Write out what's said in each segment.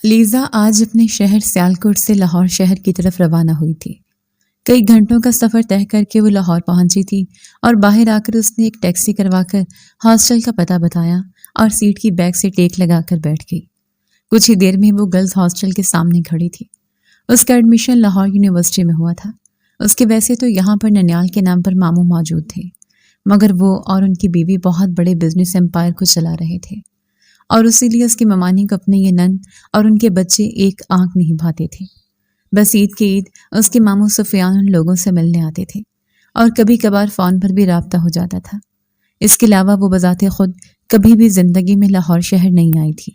Lisa آج اپنے شہر سیالکوٹ سے لاہور شہر کی طرف روانہ ہوئی تھی۔ کئی گھنٹوں کا سفر طے کر کے وہ لاہور پہنچی تھی اور باہر آ کر اس نے ایک ٹیکسی کروا کر ہاسٹل کا پتہ بتایا اور سیٹ کی بیک سے ٹیک لگا کر بیٹھ گئی۔ کچھ ہی دیر میں وہ گرلز ہاسٹل کے سامنے کھڑی تھی۔ اس کا ایڈمیشن لاہور یونیورسٹی میں ہوا تھا۔ اس کے ویسے تو یہاں پر ننیال کے نام پر ماموں موجود تھے، مگر وہ اور ان کی بیوی بہت بڑے بزنس امپائر کو چلا رہے تھے، اور اسی لیے اس کی ممانی کو اپنے یہ نند اور ان کے بچے ایک آنکھ نہیں بھاتے تھے۔ بس عید کے عید اس کے ماموں سفیان ان لوگوں سے ملنے آتے تھے اور کبھی کبھار فون پر بھی رابطہ ہو جاتا تھا۔ اس کے علاوہ وہ بذات خود کبھی بھی زندگی میں لاہور شہر نہیں آئی تھی۔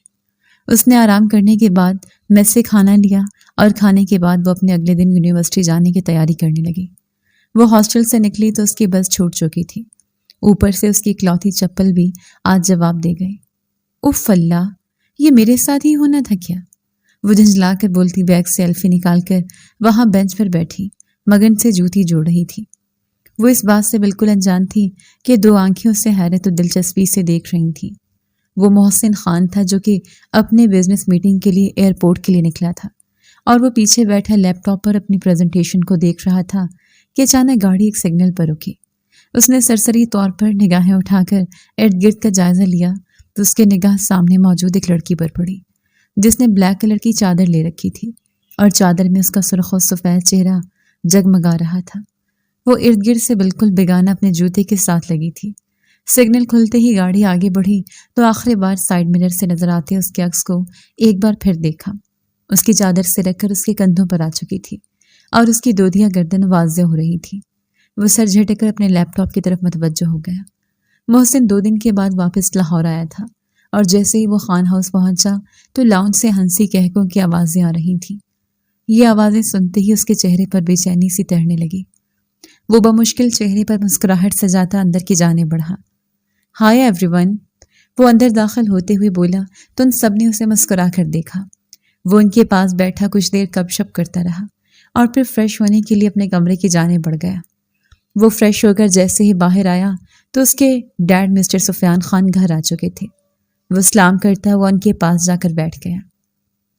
اس نے آرام کرنے کے بعد میس سے کھانا لیا اور کھانے کے بعد وہ اپنے اگلے دن یونیورسٹی جانے کی تیاری کرنے لگی۔ وہ ہاسٹل سے نکلی تو اس کی بس چھوٹ چکی تھی۔ اوپر سے اس کی اکلوتی چپل بھی آج جواب دے گئی۔ اف اللہ، یہ میرے ساتھ ہی ہونا تھا کیا؟ وہ جھنجھلا کر بولتی بیگ سے الفی نکال کر وہاں بینچ پر بیٹھی مگن سے جوتی جوڑ رہی تھی۔ وہ اس بات سے بالکل انجان تھی کہ دو آنکھیں اسے حیرت و دلچسپی سے دیکھ رہی تھیں۔ وہ محسن خان تھا جو کہ اپنے بزنس میٹنگ کے لیے ایئرپورٹ کے لیے نکلا تھا، اور وہ پیچھے بیٹھا لیپ ٹاپ پر اپنی پریزنٹیشن کو دیکھ رہا تھا کہ اچانک گاڑی ایک سگنل پر رکی۔ اس نے سرسری طور پر نگاہیں اٹھا کر ارد گرد کا جائزہ لیا تو اس کے نگاہ سامنے موجود ایک لڑکی پر پڑی جس نے بلیک کلر کی چادر لے رکھی تھی، اور چادر میں اس کا سرخ و سفید چہرہ جگمگا رہا تھا۔ وہ ارد گرد سے بالکل بیگانہ اپنے جوتے کے ساتھ لگی تھی۔ سگنل کھلتے ہی گاڑی آگے بڑھی تو آخری بار سائیڈ مرر سے نظر آتے اس کے عکس کو ایک بار پھر دیکھا۔ اس کی چادر سرک کر اس کے کندھوں پر آ چکی تھی اور اس کی دودھیا گردن واضح ہو رہی تھی۔ وہ سر جھٹک کر اپنے لیپ ٹاپ کی طرف متوجہ ہو گیا۔ محسن 2 دن کے بعد واپس لاہور آیا تھا، اور جیسے ہی وہ خان ہاؤس پہنچا تو لاؤنج سے ہنسی کہکوں کی آوازیں آ رہی تھیں۔ یہ آوازیں سنتے ہی اس کے چہرے پر بے چینی سی تیرنے لگی۔ وہ بمشکل چہرے پر مسکراہٹ سجاتا اندر کی جانب بڑھا۔ ہائے ایوری ون، وہ اندر داخل ہوتے ہوئے بولا تو ان سب نے اسے مسکرا کر دیکھا۔ وہ ان کے پاس بیٹھا کچھ دیر گپ شپ کرتا رہا اور پھر فریش ہونے کے لیے اپنے کمرے کی جانب بڑھ گیا۔ وہ فریش ہو کر جیسے ہی باہر آیا تو اس کے ڈیڈ مسٹر سفیان خان گھر آ چکے تھے۔ وہ سلام کرتا ہوا ان کے پاس جا کر بیٹھ گیا۔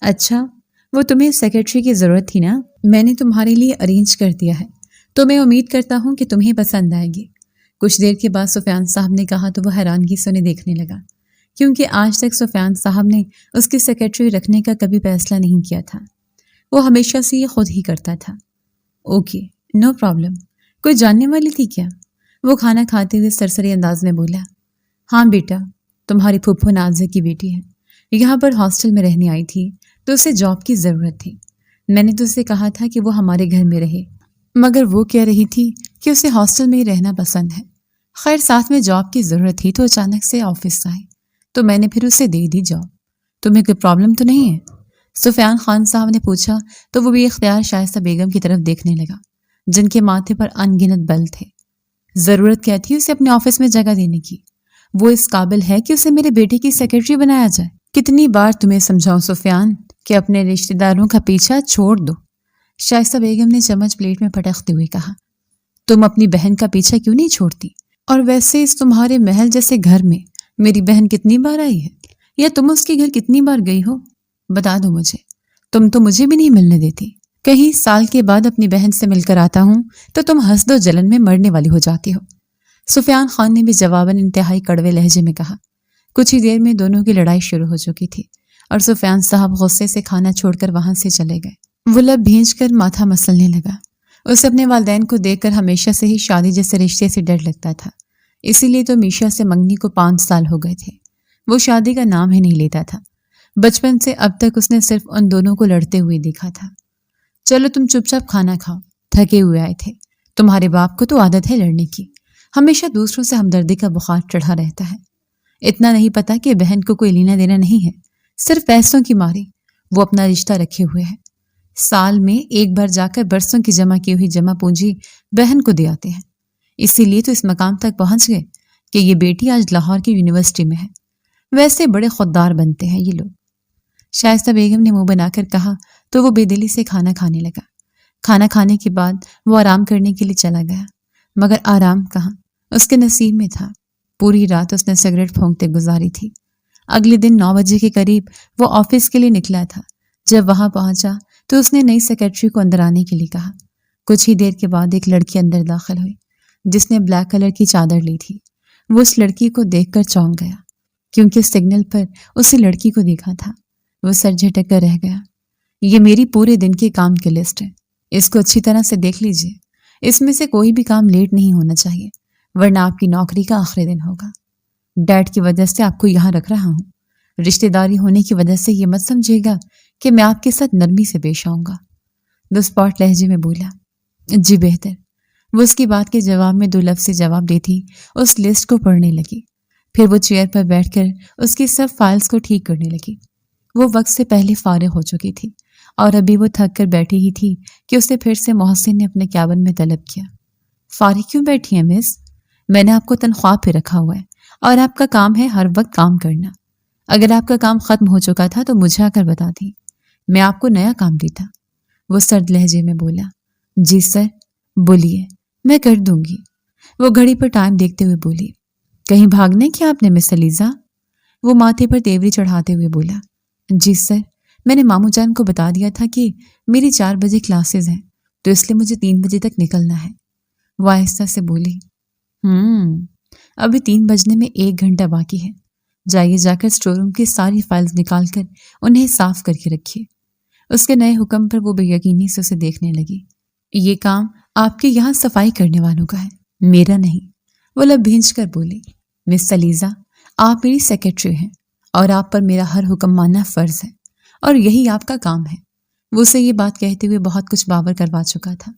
اچھا، وہ تمہیں سیکرٹری کی ضرورت تھی نا؟ میں نے تمہارے لیے ارینج کر دیا ہے، تو میں امید کرتا ہوں کہ تمہیں پسند آئے گی۔ کچھ دیر کے بعد سفیان صاحب نے کہا تو وہ حیرانگی سے انہیں دیکھنے لگا، کیونکہ آج تک سفیان صاحب نے اس کی سیکرٹری رکھنے کا کبھی فیصلہ نہیں کیا تھا۔ وہ ہمیشہ سے یہ خود ہی کرتا تھا۔ Okay, no problem. کوئی جاننے والی تھی کیا؟ وہ کھانا کھاتے ہوئے سرسری انداز میں بولا۔ ہاں بیٹا، تمہاری پھپھو نازیہ کی بیٹی ہے، یہاں پر ہاسٹل میں رہنے آئی تھی تو اسے جاب کی ضرورت تھی۔ میں نے تو اسے کہا تھا کہ وہ ہمارے گھر میں رہے، مگر وہ کہہ رہی تھی کہ اسے ہاسٹل میں ہی رہنا پسند ہے۔ خیر ساتھ میں جاب کی ضرورت تھی تو اچانک سے آفس آئی تو میں نے پھر اسے دے دی جاب۔ تمہیں کوئی پرابلم تو نہیں ہے؟ سفیان خان صاحب نے پوچھا تو وہ بھی اختیار شائستہ بیگم کی طرف دیکھنے لگا جن کے ماتھے پر ان گنت بل تھے۔ ضرورت کیا تھی اسے اپنے آفس میں جگہ دینے کی؟ وہ اس قابل ہے کہ اسے میرے بیٹے کی سیکرٹری بنایا جائے؟ کتنی بار تمہیں سمجھاؤں سفیان کہ اپنے رشتہ داروں کا پیچھا چھوڑ دو؟ شائستہ بیگم نے چمچ پلیٹ میں پٹکتے ہوئے کہا۔ تم اپنی بہن کا پیچھا کیوں نہیں چھوڑتی؟ اور ویسے اس تمہارے محل جیسے گھر میں میری بہن کتنی بار آئی ہے، یا تم اس کے گھر کتنی بار گئی ہو؟ بتا دو مجھے، تم تو مجھے بھی نہیں ملنے دیتی۔ کہیں سال کے بعد اپنی بہن سے مل کر آتا ہوں تو تم حسد و جلن میں مرنے والی ہو جاتی ہو۔ سفیان خان نے بھی جواباً انتہائی کڑوے لہجے میں کہا۔ کچھ ہی دیر میں دونوں کی لڑائی شروع ہو چکی تھی اور سفیان صاحب غصے سے کھانا چھوڑ کر وہاں سے چلے گئے۔ وہ لب بھینچ کر ماتھا مسلنے لگا۔ اسے اپنے والدین کو دیکھ کر ہمیشہ سے ہی شادی جیسے رشتے سے ڈر لگتا تھا، اسی لیے تو میشا سے منگنی کو 5 سال ہو گئے تھے۔ وہ شادی کا نام ہی نہیں لیتا تھا۔ بچپن سے اب تک اس نے صرف ان دونوں کو لڑتے ہوئے دیکھا تھا۔ چلو تم چپ چاپ کھانا کھاؤ، تھکے ہوئے آئے تھے۔ تمہارے باپ کو تو عادت ہے لڑنے کی، ہمیشہ دوسروں سے ہمدردی کا بخار چڑھا رہتا ہے۔ اتنا نہیں پتا کہ بہن کو کوئی لینا دینا نہیں ہے، صرف پیسوں کی ماری وہ اپنا رشتہ رکھے ہوئے ہے۔ سال میں ایک بار جا کر برسوں کی جمع کی ہوئی جمع پونجی بہن کو دے آتے ہیں۔ اسی لیے تو اس مقام تک پہنچ گئے کہ یہ بیٹی آج لاہور کی یونیورسٹی میں ہے۔ ویسے بڑے خوددار بنتے ہیں یہ لوگ، شائستہ بیگم نے منہ بنا کر کہا تو وہ بے دلی سے کھانا کھانے لگا۔ کھانا کھانے کے بعد وہ آرام کرنے کے لیے چلا گیا، مگر آرام کہاں، اس کے نصیب میں تھا۔ پوری رات اس نے سگریٹ پھونکتے گزاری تھی۔ اگلے دن 9 بجے کے قریب وہ آفس کے لیے نکلا تھا جب وہاں پہنچا تو اس نے نئی سیکرٹری کو اندر آنے کے لیے کہا۔ کچھ ہی دیر کے بعد ایک لڑکی اندر داخل ہوئی جس نے بلیک کلر کی چادر لی تھی۔ وہ اس لڑکی کو دیکھ کر چونک گیا کیونکہ سگنل پر اسی لڑکی کو دیکھا تھا۔ وہ سر جھٹک کر رہ گیا۔ یہ میری پورے دن کے کام کی لسٹ ہے، اس کو اچھی طرح سے دیکھ لیجئے۔ اس میں سے کوئی بھی کام لیٹ نہیں ہونا چاہیے ورنہ آپ کی نوکری کا آخری دن ہوگا۔ ڈیڈ کی وجہ سے آپ کو یہاں رکھ رہا ہوں، رشتہ داری ہونے کی وجہ سے یہ مت سمجھے گا کہ میں آپ کے ساتھ نرمی سے پیش آؤں گا۔ وہ اسپاٹ لہجے میں بولا۔ جی بہتر۔ وہ اس کی بات کے جواب میں 2 لفظ سے جواب دیتی اس لسٹ کو پڑھنے لگی۔ پھر وہ چیئر پر بیٹھ کر اس کی سب فائلز کو ٹھیک کرنے لگی۔ وہ وقت سے پہلے فارغ ہو چکی تھی اور ابھی وہ تھک کر بیٹھی ہی تھی کہ اسے پھر سے محسن نے اپنے کیبن میں طلب کیا۔ فارغ کیوں بیٹھی ہیں مس؟ میں نے آپ کو تنخواہ پہ رکھا ہوا ہے اور آپ کا کام ہے ہر وقت کام کرنا۔ اگر آپ کا کام ختم ہو چکا تھا تو مجھے آ کر بتا دی، میں آپ کو نیا کام دیتا۔ وہ سرد لہجے میں بولا۔ جی سر، بولیے، میں کر دوں گی۔ وہ گھڑی پر ٹائم دیکھتے ہوئے بولی۔ کہیں بھاگنے کیا آپ نے مس علیزہ؟ وہ ماتھے پر تیوری چڑھاتے ہوئے بولا۔ جی سر، میں نے ماموں جان کو بتا دیا تھا کہ میری 4 بجے کلاسز ہیں تو اس لیے مجھے 3 بجے تک نکلنا ہے۔ وہ آہستہ سے بولی۔ ابھی 3 بجنے میں 1 گھنٹہ باقی ہے، جائیے جا کر اسٹور روم کی ساری فائلز نکال کر انہیں صاف کر کے رکھیے۔ اس کے نئے حکم پر وہ بے یقینی سے اسے دیکھنے لگی۔ یہ کام آپ کے یہاں صفائی کرنے والوں کا ہے، میرا نہیں۔ وہ لب بھینچ کر بولی۔ مس علیزہ، آپ میری سیکرٹری ہیں اور آپ پر میرا ہر حکم ماننا فرض ہے اور یہی آپ کا کام ہے۔ وہ اسے یہ بات کہتے ہوئے بہت کچھ باور کروا چکا تھا۔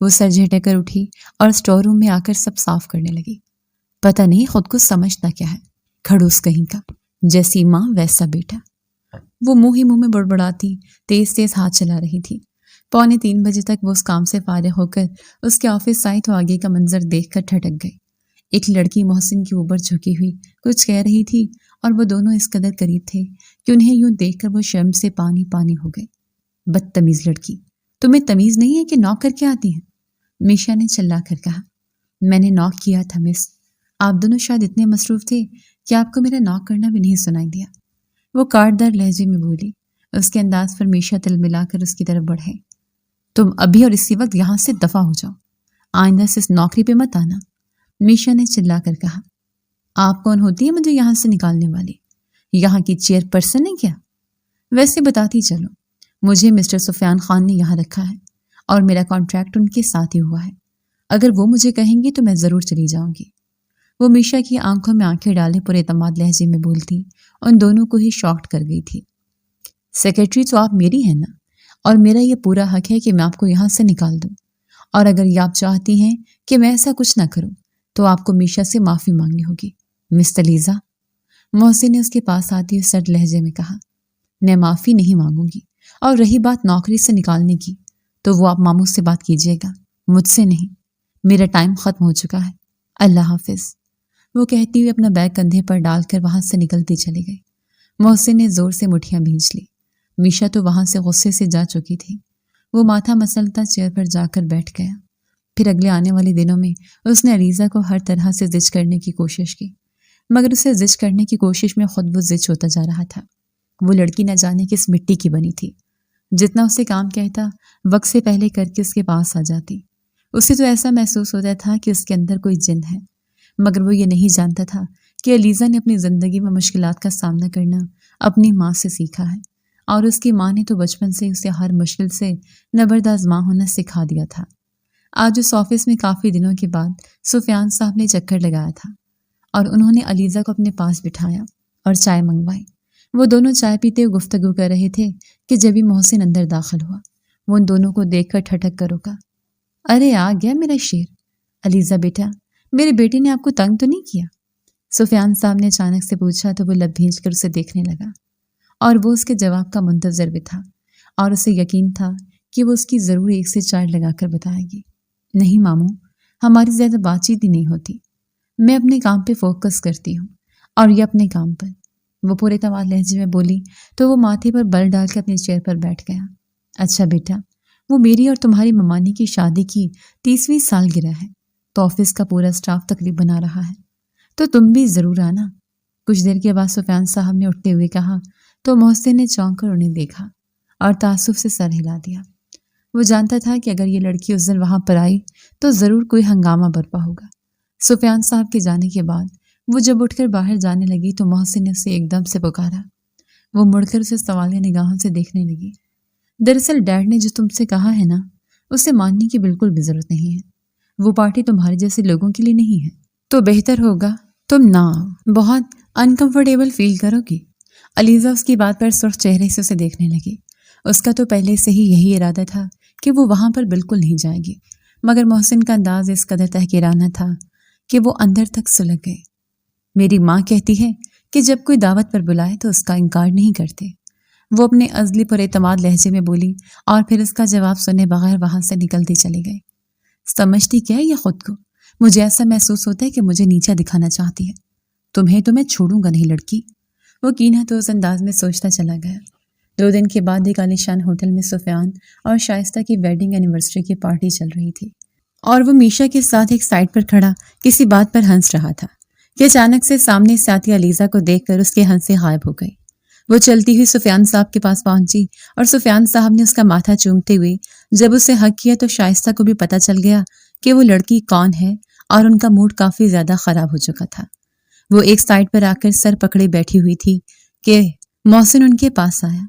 وہ سر جھٹک کر اٹھی اور اسٹور روم میں آ کر سب صاف کرنے لگی۔ پتہ نہیں خود کو سمجھتا کیا ہے، کھڑوس کہیں کا، جیسی ماں ویسا بیٹا۔ وہ منہ ہی منہ میں بڑبڑاتی تیز تیز ہاتھ چلا رہی تھی۔ 2:45 بجے تک وہ اس کام سے فارغ ہو کر اس کے آفس آئی تو آگے کا منظر دیکھ کر ٹھٹک گئی۔ ایک لڑکی محسن کے اوپر جھکی ہوئی کچھ کہہ رہی تھی اور وہ دونوں اس قدر قریب تھے کہ انہیں یوں دیکھ کر وہ شرم سے پانی پانی ہو گئے۔ بدتمیز لڑکی، تمہیں تمیز نہیں ہے کہ نوک کر کے آتی ہیں؟ میشا نے چلا کر کہا۔ میں نے نوک کیا تھا مس، آپ دونوں شاید اتنے مصروف تھے کہ آپ کو میرا نوک کرنا بھی نہیں سنائی دیا۔ وہ کاٹدار لہجے میں بولی۔ اس کے انداز پر میشا تل ملا کر اس کی طرف بڑھے۔ تم ابھی اور اسی وقت یہاں سے دفع ہو جاؤ، آئندہ سے اس نوکری پہ مت آنا۔ میشا نے چلا کر کہا۔ آپ کون ہوتی ہے مجھے یہاں سے نکالنے والی؟ یہاں کی چیئر پرسن ہے کیا؟ ویسے بتاتی چلو، مجھے مسٹر سفیان خان نے یہاں رکھا ہے اور میرا کانٹریکٹ ان کے ساتھ ہی ہوا ہے۔ اگر وہ مجھے کہیں گی تو میں ضرور چلی جاؤں گی۔ وہ میشا کی آنکھوں میں آنکھیں ڈالے پر اعتماد لہجے میں بولتی ان دونوں کو ہی شاکڈ کر گئی تھی۔ سیکرٹری تو آپ میری ہیں نا، اور میرا یہ پورا حق ہے کہ میں آپ کو یہاں سے نکال دوں، اور اگر یہ آپ چاہتی ہیں کہ میں ایسا کچھ نہ کروں تو آپ کو میشا سے معافی مانگنی ہوگی۔ مس علیزہ، محسن نے اس کے پاس آتی ہوئے سرد لہجے میں کہا۔ میں معافی نہیں مانگوں گی، اور رہی بات نوکری سے نکالنے کی تو وہ آپ ماموں سے بات کیجیے گا، مجھ سے نہیں۔ میرا ٹائم ختم ہو چکا ہے، اللہ حافظ۔ وہ کہتی ہوئے اپنا بیگ کندھے پر ڈال کر وہاں سے نکلتی چلی گئی۔ محسن نے زور سے مٹھیاں بھینچ لی۔ میشا تو وہاں سے غصے سے جا چکی تھی۔ وہ ماتھا مسلتا چیئر پر جا کر بیٹھ گیا۔ پھر اگلے آنے والے دنوں میں اس نے علیزہ کو ہر طرح سے زچ کرنے کی کوشش کی، مگر اسے زچ کرنے کی کوشش میں خود وہ زچ ہوتا جا رہا تھا۔ وہ لڑکی نہ جانے کس مٹی کی بنی تھی، جتنا اسے کام کہتا وقت سے پہلے کر کے اس کے پاس آ جاتی۔ اسے تو ایسا محسوس ہوتا تھا کہ اس کے اندر کوئی جن ہے، مگر وہ یہ نہیں جانتا تھا کہ علیزہ نے اپنی زندگی میں مشکلات کا سامنا کرنا اپنی ماں سے سیکھا ہے، اور اس کی ماں نے تو بچپن سے اسے ہر مشکل سے نبردآزما ہونا سکھا دیا تھا۔ آج اس آفس میں کافی دنوں کے بعد سفیان صاحب نے چکر لگایا تھا اور انہوں نے علیزہ کو اپنے پاس بٹھایا اور چائے منگوائی۔ وہ دونوں چائے پیتے ہوئے گفتگو کر رہے تھے کہ جبھی محسن اندر داخل ہوا۔ وہ ان دونوں کو دیکھ کر ٹھٹک کر رکا۔ ارے آ گیا میرا شیر۔ علیزہ بیٹا، میرے بیٹے نے آپ کو تنگ تو نہیں کیا؟ سفیان صاحب نے اچانک سے پوچھا تو وہ لب بھینچ کر اسے دیکھنے لگا، اور وہ اس کے جواب کا منتظر بھی تھا، اور اسے یقین تھا کہ وہ اس کی ضرور 1 سے 4 لگا کر بتائے گی۔ نہیں ماموں، ہماری زیادہ بات چیت ہی نہیں ہوتی، میں اپنے کام پہ فوکس کرتی ہوں اور یہ اپنے کام پر۔ وہ پورے اعتماد لہجے میں بولی تو وہ ماتھے پر بل ڈال کے اپنی چیئر پر بیٹھ گیا۔ اچھا بیٹا، وہ میری اور تمہاری ممانی کی شادی کی 30ویں سالگرہ ہے تو آفس کا پورا اسٹاف تقریب بنا رہا ہے، تو تم بھی ضرور آنا۔ کچھ دیر کے بعد سفیان صاحب نے اٹھتے ہوئے کہا تو محسن نے چونک کر انہیں دیکھا اور تعصب سے سر ہلا دیا۔ وہ جانتا تھا کہ اگر یہ لڑکی اس دن وہاں پر آئی تو ضرور کوئی ہنگامہ برپا ہوگا۔ سفیان صاحب کے جانے کے بعد وہ جب اٹھ کر باہر جانے لگی تو محسن نے اسے ایک دم سے پکارا۔ وہ مڑ کر اسے سوالیہ نگاہوں سے دیکھنے لگی۔ دراصل ڈیڈ نے جو تم سے کہا ہے نا، اسے ماننے کی بالکل بھی ضرورت نہیں ہے۔ وہ پارٹی تمہارے جیسے لوگوں کے لیے نہیں ہے، تو بہتر ہوگا تم نہ آؤ، بہت انکمفرٹیبل فیل کرو گی۔ علیزہ اس کی بات پر سرخ چہرے سے اسے دیکھنے لگی۔ اس کا تو پہلے سے ہی یہی ارادہ تھا کہ وہ وہاں پر بالکل نہیں جائے گی، مگر محسن کا انداز اس قدر تحقیرانہ تھا کہ وہ اندر تک سلگ گئے۔ میری ماں کہتی ہے کہ جب کوئی دعوت پر بلائے تو اس کا انکار نہیں کرتے، وہ اپنے عزلی پر اعتماد لہجے میں بولی، اور پھر اس کا جواب سنے بغیر وہاں سے نکلتے چلے گئے۔ سمجھتی کیا ہے یہ خود کو؟ مجھے ایسا محسوس ہوتا ہے کہ مجھے نیچا دکھانا چاہتی ہے۔ تمہیں تو میں چھوڑوں گا نہیں لڑکی، وہ کینہ تو اس انداز میں سوچتا چلا گیا۔ 2 دن کے بعد ایک عالیشان ہوٹل میں سفیان اور شائستہ کی ویڈنگ اینیورسری کی پارٹی چل رہی تھی، اور وہ میشا کے ساتھ ایک سائڈ پر کھڑا کسی بات پر ہنس رہا تھا کہ اچانک سے سامنے سے آتی علیزہ کو دیکھ کر اس کے ہنس سے غائب ہو گئی۔ وہ چلتی ہوئی سفیان صاحب کے پاس پہنچی اور سفیان صاحب نے اس کا ماتھا چومتے ہوئے جب اسے حق کیا تو شائستہ کو بھی پتہ چل گیا کہ وہ لڑکی کون ہے، اور ان کا موڈ کافی زیادہ خراب ہو چکا تھا۔ وہ ایک سائڈ پر آ کر سر پکڑے بیٹھی ہوئی تھی کہ محسن ان کے پاس آیا۔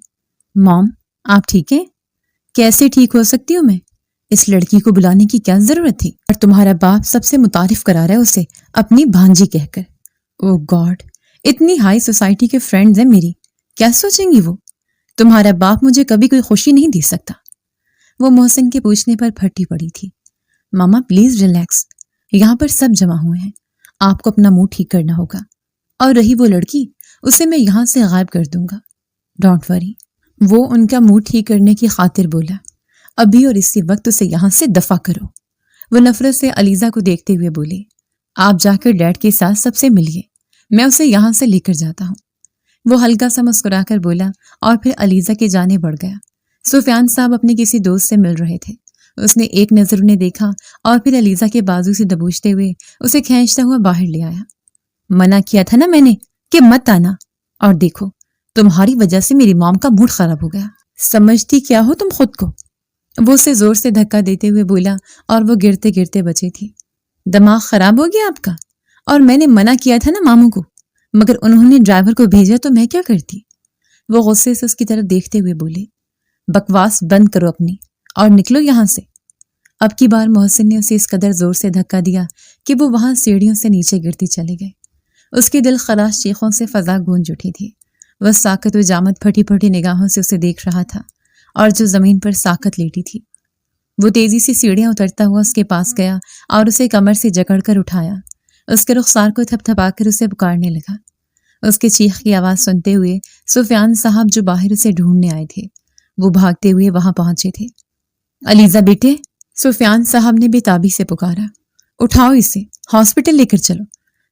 موم، آپ ٹھیک ہیں؟ کیسے ٹھیک ہو سکتی ہوں میں؟ اس لڑکی کو بلانے کی کیا ضرورت تھی؟ اور تمہارا باپ سب سے متعارف کرا رہا ہے اسے اپنی بھانجی کہہ کر۔ او گاڈ، اتنی ہائی سوسائٹی کے فرینڈز ہیں میری، کیا سوچیں گی وہ؟ تمہارا باپ مجھے کبھی کوئی خوشی نہیں دے سکتا۔ وہ محسن کے پوچھنے پر پھٹی پڑی تھی۔ ماما پلیز ریلیکس، یہاں پر سب جمع ہوئے ہیں، آپ کو اپنا موڈ ٹھیک کرنا ہوگا، اور رہی وہ لڑکی، اسے میں یہاں سے غائب کر دوں گا، ڈونٹ وری۔ وہ ان کا موڈ ٹھیک کرنے کی خاطر بولا، ابھی اور اسی وقت اسے یہاں سے دفع کرو۔ وہ نفرت سے علیزہ کو دیکھتے ہوئے بولے، آپ جا کر ڈیڈ کے ساتھ سب سے ملیے، میں اسے یہاں سے لے کر جاتا ہوں۔ وہ ہلکا سا مسکرا کر بولا اور پھر علیزہ کے جانے بڑھ گیا۔ سفیان صاحب اپنے کسی دوست سے مل رہے تھے۔ اس نے ایک نظر انہیں دیکھا اور پھر علیزہ کے بازو سے دبوچتے ہوئے اسے کھینچتا ہوا باہر لے آیا۔ منع کیا تھا نا میں نے کہ مت آنا، اور دیکھو تمہاری وجہ سے میری مام کا موڈ خراب ہو گیا۔ سمجھتی کیا ہو تم خود کو؟ وہ اسے زور سے دھکا دیتے ہوئے بولا اور وہ گرتے گرتے بچی تھی۔ دماغ خراب ہو گیا آپ کا؟ اور میں نے منع کیا تھا نا ماموں کو، مگر انہوں نے ڈرائیور کو بھیجا تو میں کیا کرتی؟ وہ غصے سے اس کی طرف دیکھتے ہوئے بولے، بکواس بند کرو اپنی اور نکلو یہاں سے۔ اب کی بار محسن نے اسے اس قدر زور سے دھکا دیا کہ وہ وہاں سیڑھیوں سے نیچے گرتی چلے گئے۔ اس کی دل خراش چیخوں سے فضا گونج اٹھی تھی۔ وہ ساکت و جامت پھٹی پھٹی نگاہوں سے اسے دیکھ رہا تھا، اور جو زمین پر ساکت لیٹی تھی۔ وہ تیزی سے سیڑھیاں اترتا ہوا اس کے پاس گیا اور اسے کمر سے جکڑ کر اٹھایا، اس کے رخسار کو تھپ تھپا کر اسے پکارنے لگا۔ اس کے چیخ کی آواز سنتے ہوئے سفیان صاحب جو باہر اسے ڈھونڈنے آئے تھے وہ بھاگتے ہوئے وہاں پہنچے تھے۔ علیزہ بیٹے، سفیان صاحب نے بے تابی سے پکارا، اٹھاؤ اسے، ہاسپٹل لے کر چلو۔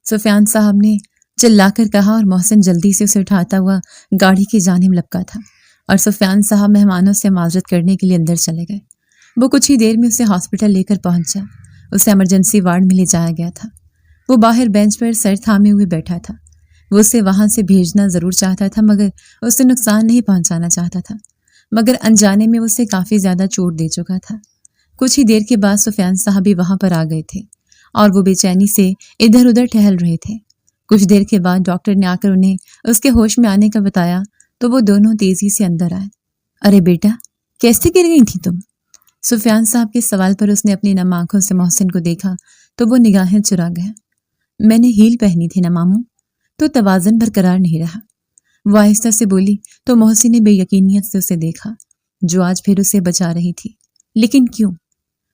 سفیان صاحب نے چلا کر کہا اور محسن جلدی سے اسے اٹھاتا ہوا گاڑی کی جانب لپکا تھا، اور سفیان صاحب مہمانوں سے معذرت کرنے کے لیے اندر چلے گئے۔ وہ کچھ ہی دیر میں اسے ہاسپٹل لے کر پہنچا۔ اسے ایمرجنسی وارڈ میں لے جایا گیا تھا۔ وہ باہر بینچ پر سر تھامے ہوئے بیٹھا تھا۔ وہ اسے وہاں سے بھیجنا ضرور چاہتا تھا، مگر اسے نقصان نہیں پہنچانا چاہتا تھا، مگر انجانے میں اسے کافی زیادہ چوٹ دے چکا تھا۔ کچھ ہی دیر کے بعد سفیان صاحب بھی وہاں پر آ گئے تھے، اور وہ بے چینی سے ادھر ادھر ٹہل رہے تھے۔ کچھ دیر کے بعد ڈاکٹر نے آ کر انہیں اس کے ہوش میں آنے کا بتایا تو وہ دونوں تیزی سے اندر آئے۔ ارے بیٹا، کیسے گر گئی تھی تم؟ سفیان صاحب کے سوال پر اس نے اپنی نم آنکھوں سے محسن کو دیکھا تو وہ نگاہیں چرا گیا۔ میں نے ہیل پہنی تھی نا ماموں، تو توازن برقرار نہیں رہا، وہ آہستہ سے بولی تو محسن نے بے یقینیت سے اسے دیکھا، جو آج پھر اسے بچا رہی تھی۔ لیکن کیوں؟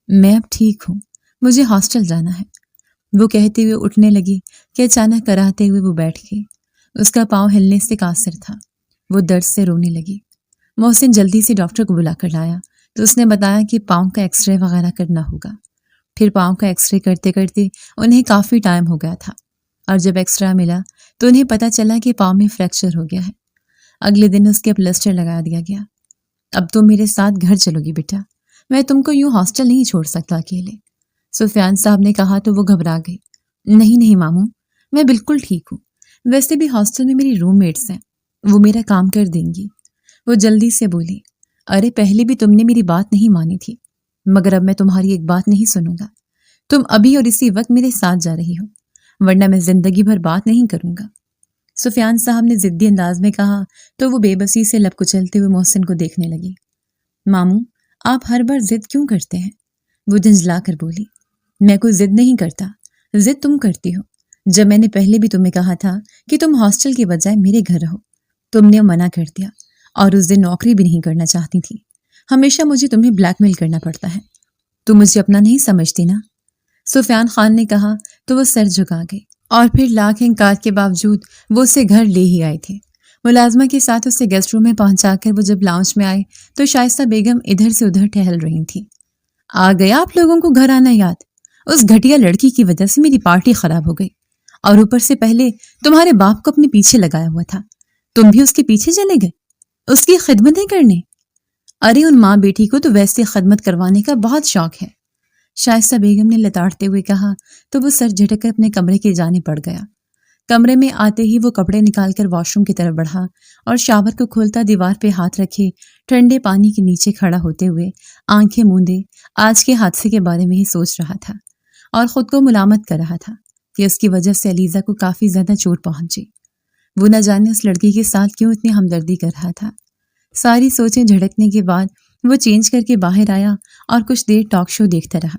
میں اب ٹھیک ہوں، مجھے ہاسٹل جانا ہے، وہ کہتے ہوئے اٹھنے لگی کہ اچانک کراہتے ہوئے وہ بیٹھ گئی۔ اس کا پاؤں ہلنے سے قاصر تھا، وہ درد سے رونے لگی۔ محسن جلدی سے ڈاکٹر کو بلا کر لایا تو اس نے بتایا کہ پاؤں کا ایکس رے وغیرہ کرنا ہوگا۔ پھر پاؤں کا ایکس رے کرتے کرتے انہیں کافی ٹائم ہو گیا تھا، اور جب ایکسرا ملا تو انہیں پتہ چلا کہ پاؤں میں فریکچر ہو گیا ہے۔ اگلے دن اس کے پلسٹر لگا دیا گیا۔ اب تم میرے ساتھ گھر چلو گی بیٹا، میں تم کو یوں ہاسٹل نہیں چھوڑ سکتا اکیلے، سفیان صاحب نے کہا تو وہ گھبرا گئی۔ نہیں ماموں، میں بالکل ٹھیک ہوں، ویسے بھی ہاسٹل میں میری روم میٹس ہیں، وہ میرا کام کر دیں گی، وہ جلدی سے بولی۔ ارے پہلے بھی تم نے میری بات نہیں مانی تھی، مگر اب میں تمہاری ایک بات نہیں سنوں گا۔ تم ابھی اور اسی وقت میرے ساتھ جا رہی ہو، ورنہ میں زندگی بھر بات نہیں کروں گا۔ سفیان صاحب نے ضدی انداز میں کہا تو وہ بے بسی سے لب کچلتے ہوئے محسن کو دیکھنے لگی۔ ماموں، آپ ہر بار ضد کیوں کرتے ہیں؟ وہ جھنجلا کر بولی۔ میں کوئی ضد نہیں کرتا، ضد تم کرتی ہو۔ جب میں نے پہلے بھی تمہیں کہا تھا کہ تم ہاسٹل کے بجائے میرے گھر رہو، تم نے منع کر دیا، اور اس دن نوکری بھی نہیں کرنا چاہتی تھی۔ ہمیشہ مجھے تمہیں بلیک میل کرنا پڑتا ہے۔ تم مجھے اپنا نہیں سمجھتی نا؟ سفیان خان نے کہا تو وہ سر جھکا گئی، اور پھر لاکھ انکار کے باوجود وہ اسے گھر لے ہی آئے تھے۔ ملازمہ کے ساتھ اسے گیسٹ روم میں پہنچا کر وہ جب لاؤنج میں آئے تو شائستہ بیگم ادھر سے ادھر ٹہل رہی تھی۔ آ گیا آپ لوگوں کو گھر آنا یاد؟ اس گھٹیا لڑکی کی وجہ سے میری پارٹی خراب ہو گئی، اور اوپر سے پہلے تمہارے باپ کو اپنے پیچھے لگایا ہوا تھا، تم بھی اس کے پیچھے چلے گئے اس کی خدمتیں کرنے۔ ارے ان ماں بیٹی کو تو ویسے خدمت کروانے کا بہت شوق ہے، شائستہ بیگم نے لتاڑتے ہوئے کہا تو وہ سر جھٹک کر اپنے کمرے کی جانب بڑھ گیا۔ کمرے میں آتے ہی وہ کپڑے نکال کر واش روم کی طرف بڑھا اور شاور کو کھولتا دیوار پہ ہاتھ رکھے ٹھنڈے پانی کے نیچے کھڑا ہوتے ہوئے آنکھیں موندے آج کے حادثے کے بارے میں ہی سوچ رہا تھا، اور خود کو ملامت کر رہا تھا کہ اس کی وجہ سے علیزہ کو کافی زیادہ چوٹ پہنچی۔ وہ نہ جانے اس لڑکی کے ساتھ کیوں اتنی ہمدردی کر رہا تھا۔ ساری سوچیں جھڑکنے کے بعد وہ چینج کر کے باہر آیا اور کچھ دیر ٹاک شو دیکھتا رہا،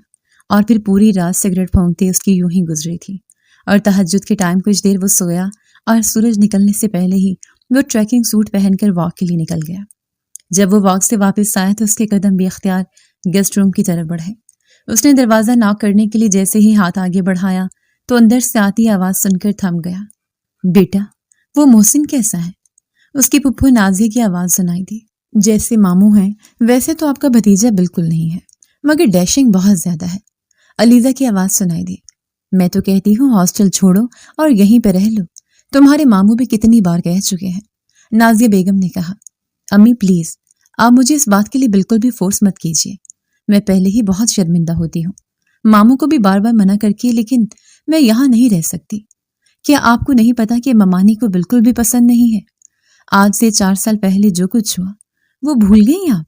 اور پھر پوری رات سگریٹ پھونکتے اس کی یوں ہی گزری تھی، اور تہجد کے ٹائم کچھ دیر وہ سویا، اور سورج نکلنے سے پہلے ہی وہ ٹریکنگ سوٹ پہن کر واک کے لیے نکل گیا۔ جب وہ واک سے واپس آیا تو اس کے قدم بے اختیار گیسٹ روم کی طرف بڑھے۔ اس نے دروازہ ناک کرنے کے لیے جیسے ہی ہاتھ آگے بڑھایا تو اندر سے آتی آواز سن کر تھم گیا۔ بیٹا، وہ محسن کیسا ہے؟ اس کی پھپھو نازیہ کی آواز سنائی دی۔ جیسے ماموں ہیں ویسے تو آپ کا بھتیجا بالکل نہیں ہے، مگر ڈیشنگ بہت زیادہ ہے، علیزہ کی آواز سنائی دی۔ میں تو کہتی ہوں ہاسٹل چھوڑو اور یہیں پہ رہ لو، تمہارے ماموں بھی کتنی بار کہہ چکے ہیں، نازیہ بیگم نے کہا۔ امی پلیز، آپ مجھے اس بات کے لیے بالکل بھی فورس مت کیجیے، میں پہلے ہی بہت شرمندہ ہوتی ہوں، ماموں کو بھی بار بار منع کر کے، لیکن میں یہاں نہیں رہ سکتی۔ کیا آپ کو نہیں پتا کہ ممانی کو بالکل بھی پسند نہیں ہے؟ آج سے 4 سال پہلے جو کچھ ہوا وہ بھول گئی آپ؟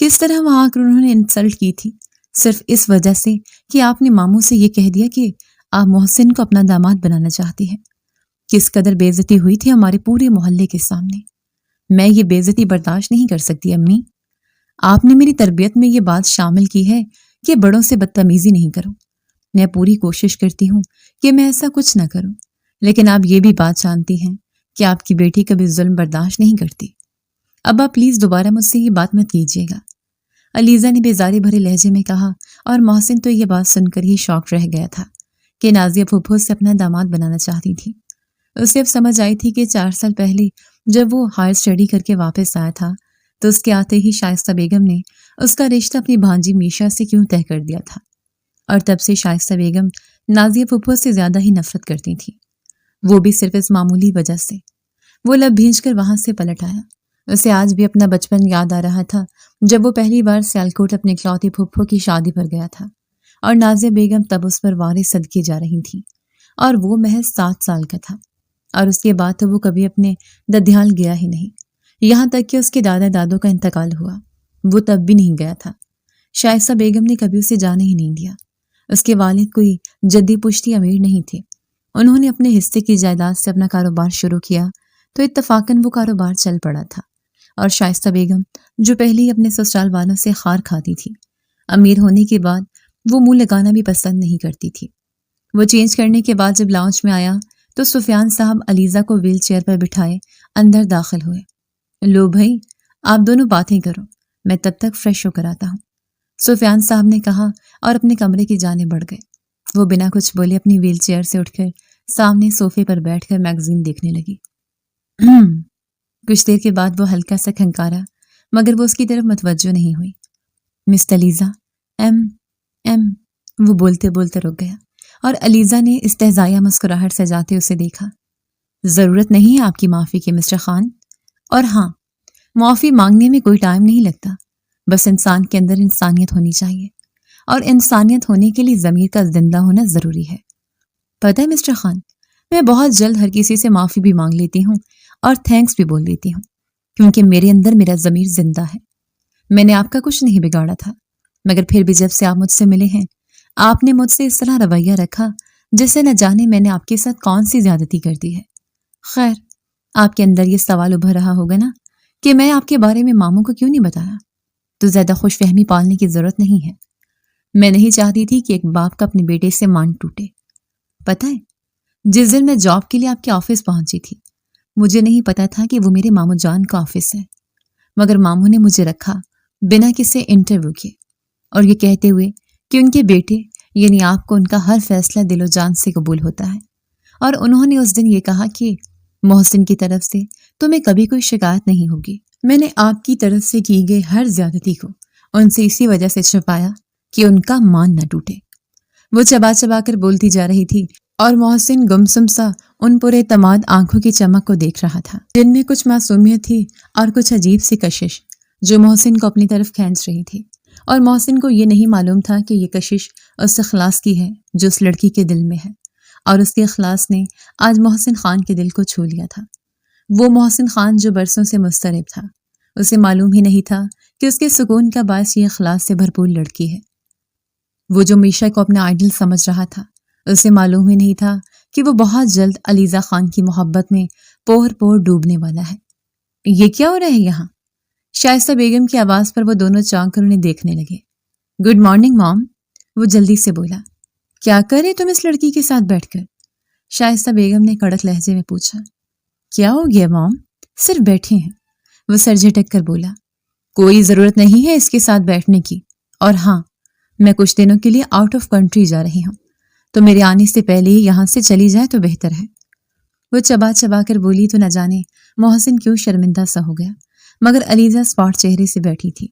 کس طرح وہاں آ کر انہوں نے انسلٹ کی تھی، صرف اس وجہ سے کہ آپ نے ماموں سے یہ کہہ دیا کہ آپ محسن کو اپنا داماد بنانا چاہتی ہیں۔ کس قدر بے عزتی ہوئی تھی ہمارے پورے محلے کے سامنے۔ میں یہ بے عزتی برداشت نہیں کر سکتی امی۔ آپ نے میری تربیت میں یہ بات شامل کی ہے کہ بڑوں سے بدتمیزی نہیں کرو۔ میں پوری کوشش کرتی ہوں کہ میں ایسا کچھ نہ کروں، لیکن آپ یہ بھی بات جانتی ہیں کہ آپ کی بیٹی کبھی ظلم برداشت نہیں کرتی۔ اب آپ پلیز دوبارہ مجھ سے یہ بات مت کیجیے گا، علیزہ نے بیزاری بھرے لہجے میں کہا، اور محسن تو یہ بات سن کر ہی شاک رہ گیا تھا کہ نازیہ پھپھو سے اپنا داماد بنانا چاہتی تھی۔ اسے اب سمجھ آئی تھی کہ 4 سال پہلے جب وہ ہائر اسٹڈی کر کے واپس آیا تھا تو اس کے آتے ہی شائستہ بیگم نے اس کا رشتہ اپنی بھانجی میشا سے کیوں طے کر دیا تھا، اور تب سے شائستہ بیگم نازیہ پھپھو سے زیادہ ہی نفرت کرتی تھی، وہ بھی صرف اس معمولی وجہ سے۔ وہ لب بھینج کر وہاں سے پلٹ آیا۔ اسے آج بھی اپنا بچپن یاد آ رہا تھا جب وہ پہلی بار سیالکوٹ اپنے اکلوتی پھپھو کی شادی پر گیا تھا، اور نازیہ بیگم تب اس پر وارے صدقے جا رہی تھی، اور وہ محض 7 سال کا تھا، اور اس کے بعد تو وہ کبھی اپنے ددھیال گیا ہی نہیں، یہاں تک کہ اس کے دادا دادوں کا انتقال ہوا وہ تب بھی نہیں گیا تھا۔ شائستہ بیگم نے کبھی اسے جانے ہی نہیں دیا۔ اس کے والد کوئی جدی پشتی امیر نہیں تھے، انہوں نے اپنے حصے کی جائیداد سے اپنا کاروبار شروع کیا تو اتفاقاً وہ کاروبار چل پڑا تھا، اور شائستہ بیگم جو پہلے ہی اپنے سسرال والوں سے خار کھاتی تھی، امیر ہونے کے بعد وہ منہ لگانا بھی پسند نہیں کرتی تھی۔ وہ چینج کرنے کے بعد جب لاؤنج میں آیا تو سفیان صاحب علیزہ کو ویل چیئر پر بٹھائے اندر داخل ہوئے۔ لو بھائی، آپ دونوں باتیں کرو، میں تب تک فریش ہو کر آتا ہوں، سفیان صاحب نے کہا، اور اپنے کمرے کی جانب بڑھ گئے۔ وہ بنا کچھ بولے اپنی ویل چیئر سے اٹھ کر سامنے صوفے پر بیٹھ کر میگزین دیکھنے لگی۔ کچھ دیر کے بعد وہ ہلکا سا کھنکارا، مگر وہ اس کی طرف متوجہ نہیں ہوئی۔ مس علیزہ، وہ بولتے بولتے رک گیا، اور علیزہ نے استہزائیہ مسکراہٹ سے جاتے اسے دیکھا۔ ضرورت نہیں ہے آپ کی معافی کی مسٹر خان، اور ہاں، معافی مانگنے میں کوئی ٹائم نہیں لگتا، بس انسان کے اندر انسانیت ہونی چاہیے، اور انسانیت ہونے کے لیے ضمیر کا زندہ ہونا ضروری ہے۔ پتہ ہے مسٹر خان، میں بہت جلد ہر کسی سے معافی بھی مانگ لیتی ہوں اور تھینکس بھی بول دیتی ہوں، کیونکہ میرے اندر میرا ضمیر زندہ ہے۔ میں نے آپ کا کچھ نہیں بگاڑا تھا، مگر پھر بھی جب سے آپ مجھ سے ملے ہیں آپ نے مجھ سے اس طرح رویہ رکھا جیسے نہ جانے میں نے آپ کے ساتھ کون سی زیادتی کر دی ہے۔ خیر، آپ کے اندر یہ سوال ابھر رہا ہوگا نا کہ میں آپ کے بارے میں ماموں کو کیوں نہیں بتایا؟ تو زیادہ خوش فہمی پالنے کی ضرورت نہیں ہے۔ میں نہیں چاہتی تھی کہ ایک باپ کا اپنے بیٹے سے مان ٹوٹے۔ پتہ ہے، جس دن میں جاب کے لیے آپ کے آفس پہنچی تھی مجھے نہیں پتا تھا کہ وہ میرے ماموں جان کا آفس ہے، مگر ماموں نے مجھے رکھا بنا کسی انٹرویو کے، اور یہ کہتے ہوئے کہ ان کے بیٹے یعنی آپ کو ان کا ہر فیصلہ دل و جان سے قبول ہوتا ہے، اور انہوں نے اس دن یہ کہا کہ محسن کی طرف سے تمہیں کبھی کوئی شکایت نہیں ہوگی۔ میں نے آپ کی طرف سے کی گئی ہر زیادتی کو ان سے اسی وجہ سے چھپایا کہ ان کا مان نہ ٹوٹے۔ وہ چبا چبا کر بولتی جا رہی تھی اور محسن گمسم سا ان پر اعتماد آنکھوں کی چمک کو دیکھ رہا تھا، جن میں کچھ معصومیت تھی اور کچھ عجیب سی کشش جو محسن کو اپنی طرف کھینچ رہی تھی، اور محسن کو یہ نہیں معلوم تھا کہ یہ کشش اس اخلاص کی ہے جو اس لڑکی کے دل میں ہے، اور اس کے اخلاص نے آج محسن خان کے دل کو چھو لیا تھا۔ وہ محسن خان جو برسوں سے مضطرب تھا، اسے معلوم ہی نہیں تھا کہ اس کے سکون کا باعث یہ اخلاص سے بھرپور لڑکی ہے۔ وہ جو میشا کو اپنا آئیڈل سمجھ رہا تھا، اسے معلوم ہی نہیں تھا کہ وہ بہت جلد علیزہ خان کی محبت میں پور پور ڈوبنے والا ہے۔ یہ کیا ہو رہا ہے یہاں؟ شائستہ بیگم کی آواز پر وہ دونوں چونک کر انہیں دیکھنے لگے۔ گڈ مارننگ مام، وہ جلدی سے بولا۔ کیا کرے تم اس لڑکی کے ساتھ بیٹھ کر؟ شائستہ بیگم نے کڑک لہجے میں پوچھا۔ کیا ہو گیا مام؟ صرف بیٹھے ہیں، وہ سر جھٹک کر بولا۔ کوئی ضرورت نہیں ہے اس کے ساتھ بیٹھنے کی، اور ہاں، میں کچھ دنوں کے لیے آؤٹ آف کنٹری جا رہی ہوں، تو میرے آنے سے پہلے ہی یہاں سے چلی جائے تو بہتر ہے۔ وہ چبا چبا کر بولی تو نہ جانے محسن کیوں شرمندہ سا ہو گیا، مگر علیزہ اسپاٹ چہرے سے بیٹھی تھی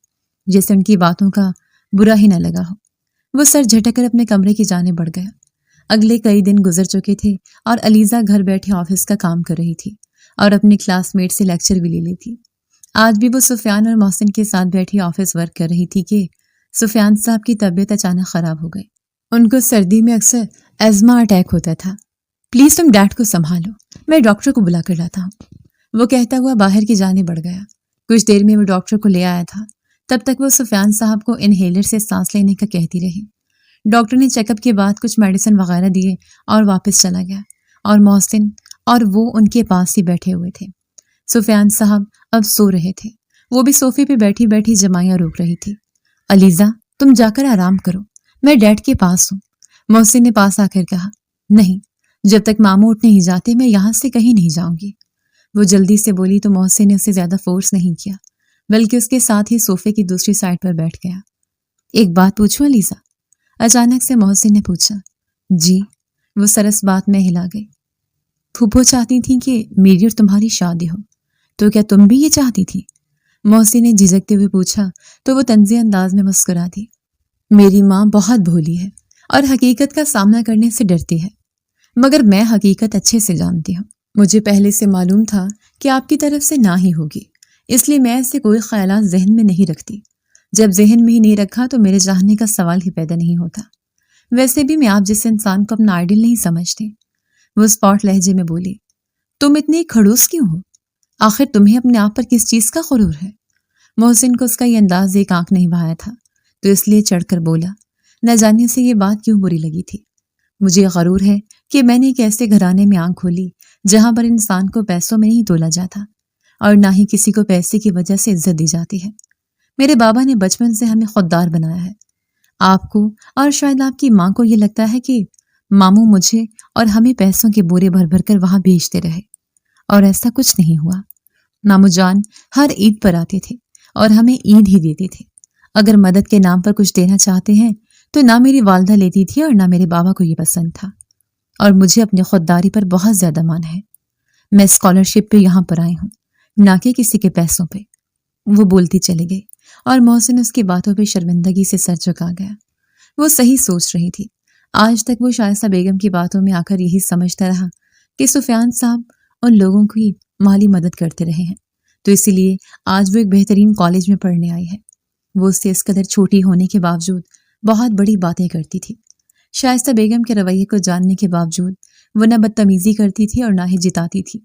جیسے ان کی باتوں کا برا ہی نہ لگا ہو۔ وہ سر جھٹک کر اپنے کمرے کی جانب بڑھ گیا۔ اگلے کئی دن گزر چکے تھے اور علیزہ گھر بیٹھے آفس کا کام کر رہی تھی اور اپنے کلاس میٹ سے لیکچر بھی لے لی تھی۔ آج بھی وہ سفیان اور محسن کے ساتھ بیٹھی آفس ورک کر رہی تھی کہ سفیان صاحب کی طبیعت اچانک خراب ہو گئی۔ ان کو سردی میں اکثر ایزما اٹیک ہوتا تھا۔ پلیز تم ڈیڈ کو سنبھالو، میں ڈاکٹر کو بلا کر لاتا ہوں، وہ کہتا ہوا باہر کی جانب بڑھ گیا۔ کچھ دیر میں وہ ڈاکٹر کو لے آیا تھا، تب تک وہ سفیان صاحب کو انہیلر سے سانس لینے کا کہتی رہی۔ ڈاکٹر نے چیک اپ کے بعد کچھ میڈیسن وغیرہ دیے اور واپس چلا گیا، اور محسن اور وہ ان کے پاس ہی بیٹھے ہوئے تھے۔ سفیان صاحب اب سو رہے تھے، وہ بھی صوفے پہ بیٹھی بیٹھی جمائیاں روک رہی تھی۔ علیزہ، تم جا کر آرام کرو، میں ڈیڈ کے پاس ہوں، محسن نے پاس آ کر کہا۔ نہیں، جب تک ماموں اٹھ نہیں جاتے میں یہاں سے کہیں نہیں جاؤں گی، وہ جلدی سے بولی تو محسن نے اسے زیادہ فورس نہیں کیا، بلکہ اس کے ساتھ ہی صوفے کی دوسری سائڈ پر بیٹھ گیا۔ ایک بات پوچھوں علیزہ؟ اچانک سے محسن نے پوچھا۔ جی، وہ سرس بات میں ہلا گئی۔ پھوپھو چاہتی تھی کہ میری اور تمہاری شادی ہو، تو کیا تم بھی یہ چاہتی تھی؟ محسن نے جھجکتے ہوئے پوچھا تو وہ طنزی انداز میں مسکرا دی۔ میری ماں بہت بھولی ہے اور حقیقت کا سامنا کرنے سے ڈرتی ہے، مگر میں حقیقت اچھے سے جانتی ہوں۔ مجھے پہلے سے معلوم تھا کہ آپ کی طرف سے نہ ہی ہوگی، اس لیے میں ایسے کوئی خیالات ذہن میں نہیں رکھتی۔ جب ذہن میں ہی نہیں رکھا تو میرے چاہنے کا سوال ہی پیدا نہیں ہوتا۔ ویسے بھی میں آپ جیسے انسان کو اپنا آئیڈل نہیں سمجھتی، وہ اسپاٹ لہجے میں بولی۔ تم اتنی کھڑوس کیوں ہو؟ آخر تمہیں اپنے آپ پر کس چیز کا غرور ہے؟ محسن کو اس کا یہ انداز ایک آنکھ نہیں بھایا تھا، تو اس لیے چڑھ کر بولا۔ نہ جانے سے یہ بات کیوں بری لگی تھی۔ مجھے غرور ہے کہ میں نے ایک ایسے گھرانے میں آنکھ کھولی جہاں پر انسان کو پیسوں میں نہیں تولا جاتا، اور نہ ہی کسی کو پیسے کی وجہ سے عزت دی جاتی ہے۔ میرے بابا نے بچپن سے ہمیں خوددار بنایا ہے۔ آپ کو اور شاید آپ کی ماں کو یہ لگتا ہے کہ ماموں مجھے اور ہمیں پیسوں کے بورے بھر بھر کر وہاں بھیجتے رہے، اور ایسا کچھ نہیں ہوا۔ ماموں جان ہر عید پر آتے تھے اور ہمیں عید ہی دیتے تھے۔ اگر مدد کے نام پر کچھ دینا چاہتے ہیں تو نہ میری والدہ لیتی تھی اور نہ میرے بابا کو یہ پسند تھا، اور مجھے اپنی خودداری پر بہت زیادہ مان ہے۔ میں اسکالرشپ پہ یہاں پر آئی ہوں، نہ کہ کسی کے پیسوں پہ، وہ بولتی چلی گئی، اور محسن اس کی باتوں پہ شرمندگی سے سر جھکا گیا۔ وہ صحیح سوچ رہی تھی۔ آج تک وہ شائستہ بیگم کی باتوں میں آ کر یہی سمجھتا رہا کہ سفیان صاحب ان لوگوں کی مالی مدد کرتے رہے ہیں، تو اسی لیے آج وہ ایک بہترین کالج میں پڑھنے آئی ہے۔ وہ اس سے اس قدر چھوٹی ہونے کے باوجود بہت بڑی باتیں کرتی تھی۔ شائستہ بیگم کے رویے کو جاننے کے باوجود وہ نہ بدتمیزی کرتی تھی اور نہ ہی جتاتی تھی۔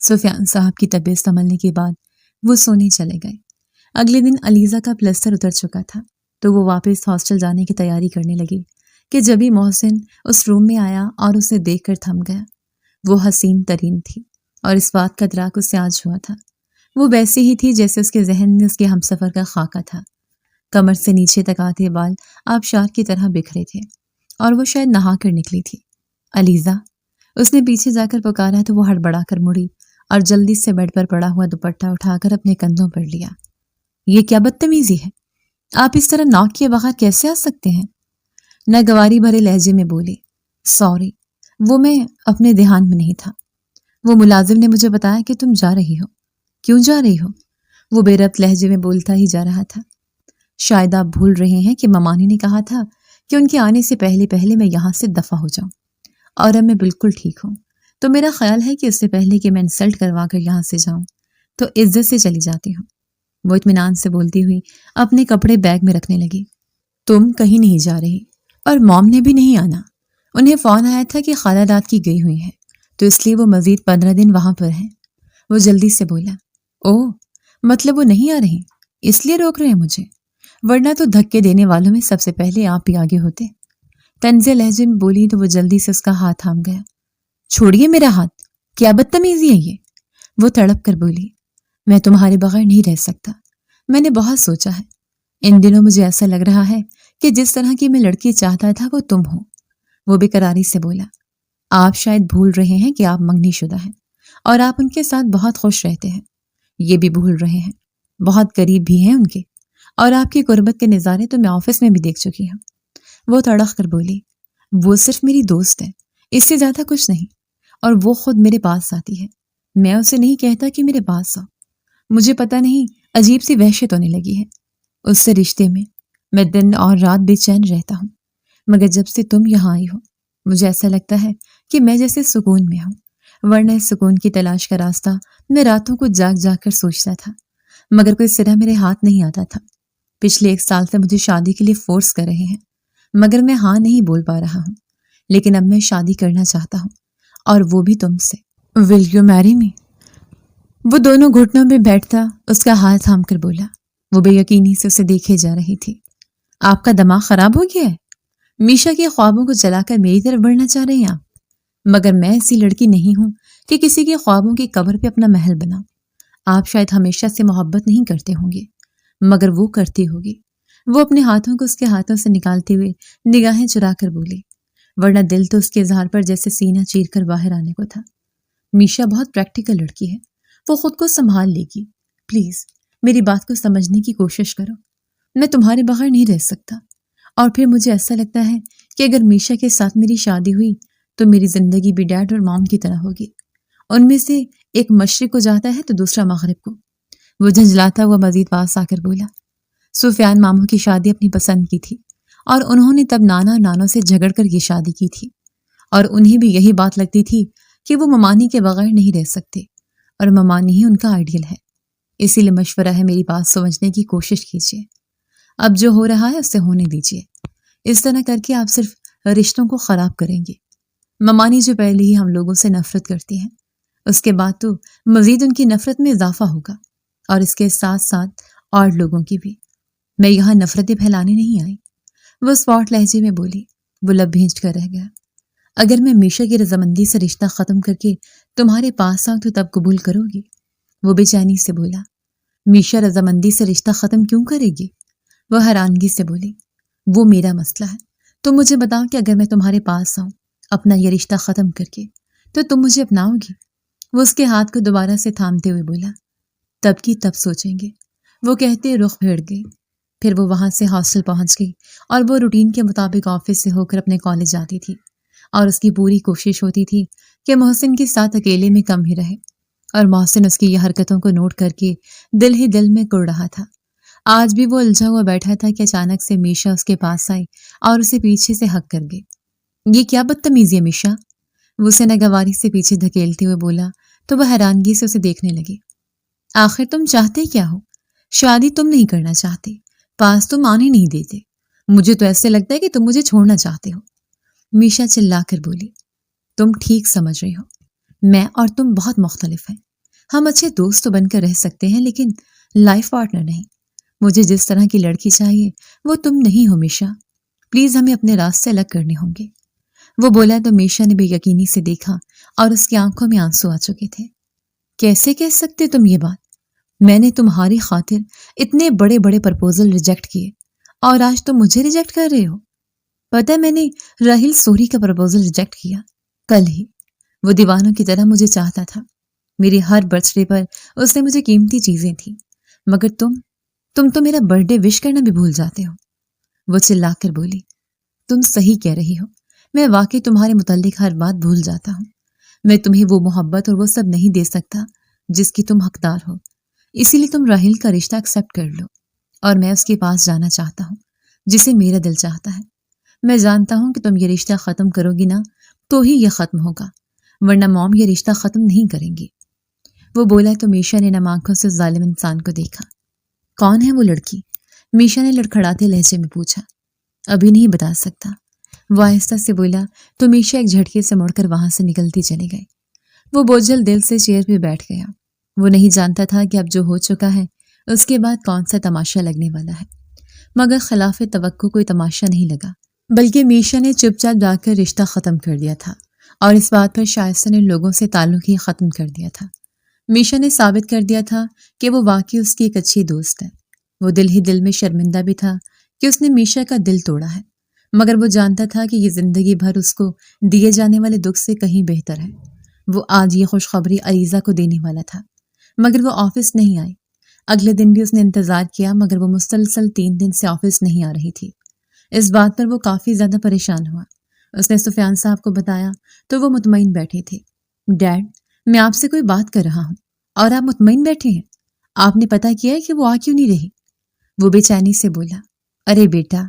سفیان صاحب کی طبیعت سنبھلنے کے بعد وہ سونے چلے گئے۔ اگلے دن علیزہ کا پلسٹر اتر چکا تھا تو وہ واپس ہاسٹل جانے کی تیاری کرنے لگی کہ جبھی محسن اس روم میں آیا اور اسے دیکھ کر تھم گیا۔ وہ حسین ترین تھی اور اس بات کا ادراک اسے آج ہوا تھا۔ وہ ویسی ہی تھی جیسے اس کے ذہن میں اس کے ہمسفر کا خاکہ تھا۔ کمر سے نیچے تک آتے بال آبشار کی طرح بکھرے تھے اور وہ شاید نہا کر نکلی تھی۔ علیزہ، اس نے پیچھے جا کر پکارا تو وہ ہڑبڑا کر مڑی اور جلدی سے بیڈ پر پڑا ہوا دوپٹہ اٹھا کر اپنے کندھوں پر لیا۔ یہ کیا بدتمیزی ہے؟ آپ اس طرح ناک کیے بغیر کیسے آ سکتے ہیں؟ ناگواری بھرے لہجے میں بولی۔ سوری، وہ میں اپنے دھیان میں نہیں تھا۔ وہ ملازم نے مجھے بتایا کہ تم جا رہی ہو۔ کیوں جا رہی ہو؟ وہ بے ربط لہجے میں بولتا ہی جا رہا تھا۔ شاید آپ بھول رہے ہیں کہ ممانی نے کہا تھا کہ ان کے آنے سے پہلے پہلے میں یہاں سے دفع ہو جاؤں، اور اب میں بالکل ٹھیک ہوں، تو میرا خیال ہے کہ اس سے پہلے کہ میں انسلٹ کروا کر یہاں سے جاؤں تو عزت سے چلی جاتی ہوں۔ وہ اطمینان سے بولتی ہوئی اپنے کپڑے بیگ میں رکھنے لگی۔ تم کہیں نہیں جا رہی اور موم نے بھی نہیں آنا۔ انہیں فون آیا تھا کہ خالہ رات کی گئی ہوئی ہے تو اس لیے وہ مزید 15 دن وہاں پر ہیں۔ وہ جلدی سے بولا۔ اوہ، مطلب وہ نہیں آ رہی، اس لیے روک رہے ہیں مجھے، ورنہ تو دھکے دینے والوں میں سب سے پہلے آپ ہی آگے ہوتے۔ طنزیہ لہجے میں بولی تو وہ جلدی سے اس کا ہاتھ تھام گیا۔ چھوڑیے میرا ہاتھ، کیا بدتمیزی ہے یہ؟ وہ تڑپ کر بولی۔ میں تمہارے بغیر نہیں رہ سکتا۔ میں نے بہت سوچا ہے۔ ان دنوں مجھے ایسا لگ رہا ہے کہ جس طرح کی میں لڑکی چاہتا تھا وہ تم ہو۔ وہ بے قراری سے بولا۔ آپ شاید بھول رہے ہیں کہ آپ منگنی شدہ ہیں اور آپ ان کے ساتھ بہت خوش رہتے ہیں۔ یہ بھی بھول رہے ہیں، بہت قریب بھی ہیں ان کے، اور آپ کی قربت کے نظارے تو میں آفس میں بھی دیکھ چکی ہوں۔ وہ تڑق کر بولی۔ وہ صرف میری دوست ہے، اس سے زیادہ کچھ نہیں، اور وہ خود میرے پاس آتی ہے۔ میں اسے نہیں کہتا کہ میرے پاس آؤ۔ مجھے پتہ نہیں، عجیب سی وحشت ہونے لگی ہے اس سے رشتے میں دن اور رات بے چین رہتا ہوں، مگر جب سے تم یہاں آئی ہو مجھے ایسا لگتا ہے کہ میں جیسے سکون میں ہوں، ورنہ اس سکون کی تلاش کا راستہ میں راتوں کو جاگ جاگ کر سوچتا تھا، مگر کوئی سرا میرے ہاتھ نہیں آتا تھا۔ پچھلے 1 سال سے مجھے شادی کے لیے فورس کر رہے ہیں، مگر میں ہاں نہیں بول پا رہا ہوں، لیکن اب میں شادی کرنا چاہتا ہوں، اور وہ بھی تم سے۔ ول یو میری می؟ وہ دونوں گھٹنوں میں بیٹھتا اس کا ہاتھ تھام کر بولا۔ وہ بے یقینی سے اسے دیکھے جا رہی تھی۔ آپ کا دماغ خراب ہو گیا ہے؟ میشا کے خوابوں کو جلا کر میری طرف بڑھنا چاہ رہے ہیں آپ؟ مگر میں ایسی لڑکی نہیں ہوں کہ کسی کے خوابوں کی قبر پہ اپنا محل بناؤں۔ آپ شاید ہمیشہ سے محبت نہیں کرتے ہوں گے، مگر وہ کرتی ہوگی۔ وہ اپنے ہاتھوں کو اس کے ہاتھوں سے نکالتے ہوئے نگاہیں چرا کر بولی، ورنہ دل تو اس کے اظہار پر جیسے سینہ چیر کر باہر آنے کو تھا۔ میشا بہت پریکٹیکل لڑکی ہے، وہ خود کو سنبھال لے گی۔ پلیز میری بات کو سمجھنے کی کوشش کرو۔ میں تمہارے بغیر نہیں رہ سکتا، اور پھر مجھے ایسا لگتا ہے کہ اگر میشا کے ساتھ میری شادی ہوئی تو میری زندگی بھی ڈیڈ اور مام کی طرح ہوگی۔ ان میں سے ایک مشرق کو جاتا ہے تو دوسرا مغرب کو۔ وہ جھنجھلاتا ہوا مزید پاس آ کر بولا۔ سفیان ماموں کی شادی اپنی پسند کی تھی، اور انہوں نے تب نانا نانوں سے جھگڑ کر یہ شادی کی تھی، اور انہیں بھی یہی بات لگتی تھی کہ وہ ممانی کے بغیر نہیں رہ سکتے، اور ممانی ہی ان کا آئیڈیل ہے۔ اسی لیے مشورہ ہے میری بات سمجھنے کی کوشش کیجیے۔ اب جو ہو رہا ہے اسے ہونے دیجیے۔ اس طرح کر کے آپ صرف رشتوں کو خراب کریں گے۔ ممانی جو پہلے ہی ہم لوگوں سے نفرت کرتی ہیں، اس کے بعد تو مزید ان کی نفرت میں اضافہ ہوگا، اور اس کے ساتھ ساتھ اور لوگوں کی بھی۔ میں یہاں نفرتیں پھیلانے نہیں آئی۔ وہ اسپاٹ لہجے میں بولی۔ وہ لب بھینچ کر رہ گیا۔ اگر میں میشا کی رضامندی سے رشتہ ختم کر کے تمہارے پاس آؤں تو تب قبول کرو گی؟ وہ بے چینی سے بولا۔ میشا رضامندی سے رشتہ ختم کیوں کرے گی؟ وہ حیرانگی سے بولی۔ وہ میرا مسئلہ ہے، تو مجھے بتاؤ کہ اگر میں تمہارے پاس آؤں اپنا یہ رشتہ ختم کر کے تو تم مجھے اپناؤ گی؟ وہ اس کے ہاتھ کو دوبارہ سے تھامتے ہوئے بولا۔ تب کی تب سوچیں گے۔ وہ کہتے رخ پھیر گئی۔ پھر وہ وہاں سے ہاسٹل پہنچ گئی، اور وہ روٹین کے مطابق آفس سے ہو کر اپنے کالج جاتی تھی، اور اس کی پوری کوشش ہوتی تھی کہ محسن کے ساتھ اکیلے میں کم ہی رہے، اور محسن اس کی یہ حرکتوں کو نوٹ کر کے دل ہی دل میں کڑ رہا تھا۔ آج بھی وہ الجھا ہوا بیٹھا تھا کہ اچانک سے میشا اس کے پاس آئی اور اسے پیچھے سے ہگ کر گئی۔ یہ کیا بدتمیزی ہے میشا؟ وہ اسے ناگواری سے پیچھے دھکیلتے ہوئے بولا تو وہ حیرانگی سے اسے دیکھنے لگی۔ آخر تم چاہتے کیا ہو؟ شادی تم نہیں کرنا چاہتے، پاس تم آنے نہیں دیتے، مجھے تو ایسے لگتا ہے کہ تم مجھے چھوڑنا چاہتے ہو۔ میشا چلا کر بولی۔ تم ٹھیک سمجھ رہی ہو، میں اور تم بہت مختلف ہیں۔ ہم اچھے دوست تو بن کر رہ سکتے ہیں، لیکن لائف پارٹنر نہیں۔ مجھے جس طرح کی لڑکی چاہیے وہ تم نہیں ہو میشا، پلیز ہمیں اپنے راستے الگ کرنے ہوں گے۔ وہ بولا تو میشا نے بے یقینی سے دیکھا اور اس کی آنکھوں میں آنسو آ چکے تھے۔ کیسے کہہ سکتے تم یہ بات؟ میں نے تمہاری خاطر اتنے بڑے بڑے پرپوزل ریجیکٹ کیے اور آج تم مجھے ریجیکٹ کر رہے ہو؟ پتہ ہے میں نے راہیل سوری کا پرپوزل ریجیکٹ کیا کل ہی۔ وہ دیوانوں کی طرح مجھے چاہتا تھا، میری ہر برتھ ڈے پر اس نے مجھے قیمتی چیزیں تھیں، مگر تم تو میرا برتھ ڈے وش کرنا بھی بھول جاتے ہو۔ وہ چلا کر بولی، تم صحیح کہہ رہی ہو، میں واقعی تمہارے متعلق ہر بات بھول جاتا ہوں۔ میں تمہیں وہ محبت اور وہ سب نہیں دے سکتا جس کی تم حقدار ہو، اسی لیے تم راہیل کا رشتہ ایکسیپٹ کر لو اور میں اس کے پاس جانا چاہتا ہوں جسے میرا دل چاہتا ہے۔ میں جانتا ہوں کہ تم یہ رشتہ ختم کرو گی نا تو ہی یہ ختم ہوگا، ورنہ موم یہ رشتہ ختم نہیں کریں گی۔ وہ بولا تو میشا نے نم آنکھوں سے ظالم انسان کو دیکھا۔ کون ہے وہ لڑکی؟ میشا نے لڑکھڑاتے لہجے میں پوچھا۔ ابھی نہیں بتا سکتا، وہ آہستہ سے بولا تو میشا ایک جھٹکے سے مڑ کر وہاں سے نکلتی چلے گئے۔ وہ بوجھل دل سے چیئر پہ بیٹھ گیا۔ وہ نہیں جانتا تھا کہ اب جو ہو چکا ہے اس کے بعد کون سا تماشا لگنے والا ہے، مگر خلاف توقع کوئی تماشا نہیں لگا، بلکہ میشا نے چپ چاپ جا کر رشتہ ختم کر دیا تھا اور اس بات پر شائستہ نے لوگوں سے تعلق ہی ختم کر دیا تھا۔ میشا نے ثابت کر دیا تھا کہ وہ واقعی اس کی ایک اچھی دوست ہے۔ وہ دل ہی دل میں شرمندہ بھی تھا کہ اس نے میشا کا دل توڑا ہے، مگر وہ جانتا تھا کہ یہ زندگی بھر اس کو دیے جانے والے دکھ سے کہیں بہتر ہے۔ وہ آج یہ خوشخبری علیزہ کو دینے والا تھا، مگر وہ آفس نہیں آئی۔ اگلے دن بھی اس نے انتظار کیا، مگر وہ مسلسل 3 دن سے آفس نہیں آ رہی تھی۔ اس بات پر وہ کافی زیادہ پریشان ہوا۔ اس نے سفیان صاحب کو بتایا تو وہ مطمئن بیٹھے تھے۔ ڈیڈ، میں آپ سے کوئی بات کر رہا ہوں اور آپ مطمئن بیٹھے ہیں؟ آپ نے پتہ کیا ہے کہ وہ آ کیوں نہیں رہی؟ وہ بے چینی سے بولا۔ ارے بیٹا،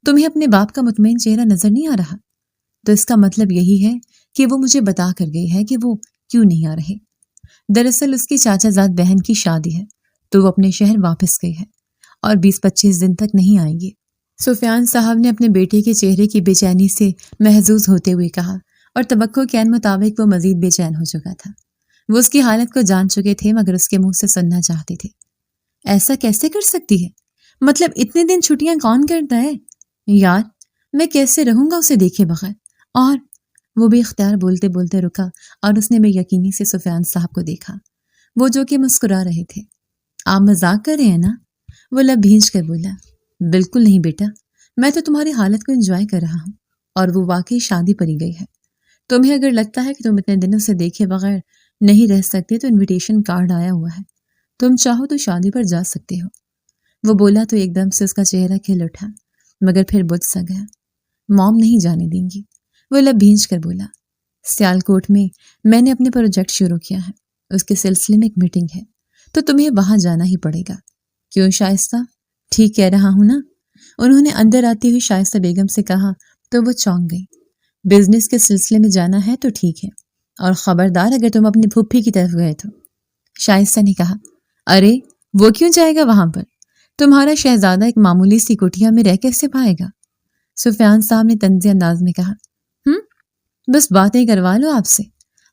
تمہیں اپنے باپ کا مطمئن چہرہ نظر نہیں آ رہا؟ تو اس کا مطلب یہی ہے کہ وہ مجھے بتا کر گئی ہے کہ وہ کیوں نہیں آ رہے۔ دراصل اس کی چاچا زاد بہن کی شادی ہے تو وہ اپنے شہر واپس گئی ہے اور 20-25 دن تک نہیں آئیں گی۔ سفیان صاحب نے اپنے بیٹے کے چہرے کی بے چینی سے محظوظ ہوتے ہوئے کہا، اور توقع کے عین مطابق وہ مزید بے چین ہو چکا تھا۔ وہ اس کی حالت کو جان چکے تھے، مگر اس کے منہ سے سننا چاہتے تھے۔ ایسا کیسے کر سکتی ہے؟ مطلب اتنے دن چھٹیاں کون کرتا ہے؟ یار، میں کیسے رہوں گا اسے دیکھے بغیر؟ اور وہ بے اختیار بولتے بولتے رکا اور اس نے بے یقینی سے سفیان صاحب کو دیکھا، وہ جو کہ مسکرا رہے تھے۔ آپ مذاق کر رہے ہیں نا؟ وہ لب بھینچ کر بولا۔ بالکل نہیں بیٹا، میں تو تمہاری حالت کو انجوائے کر رہا ہوں، اور وہ واقعی شادی پڑی گئی ہے۔ تمہیں اگر لگتا ہے کہ تم اتنے دنوں سے دیکھے بغیر نہیں رہ سکتے تو انویٹیشن کارڈ آیا ہوا ہے، تم چاہو تو شادی پر جا سکتے ہو۔ وہ بولا تو ایک دم سے اس کا چہرہ کھل اٹھا، مگر پھر بجھ سا گیا۔ موم نہیں جانے دیں گی، وہ لب بھینچ کر بولا۔ سیالکوٹ میں نے اپنے پروجیکٹ شروع کیا ہے، اس کے سلسلے میں ایک میٹنگ ہے تو تمہیں وہاں جانا ہی پڑے گا۔ کیوں شائستہ؟ ٹھیک کہہ رہا ہوں نا؟ انہوں نے اندر آتی ہوئی شائستہ بیگم سے کہا تو وہ چونک گئی۔ بزنس کے سلسلے میں جانا ہے تو ٹھیک ہے، اور خبردار اگر تم اپنی پھپھی کی طرف گئے تو۔ شائستہ نے کہا، ارے وہ کیوں جائے گا وہاں پر؟ تمہارا شہزادہ ایک معمولی سی کٹیا میں رہ کیسے پائے گا؟ سفیان صاحب نے طنزی انداز میں کہا، بس باتیں کروا لو آپ سے،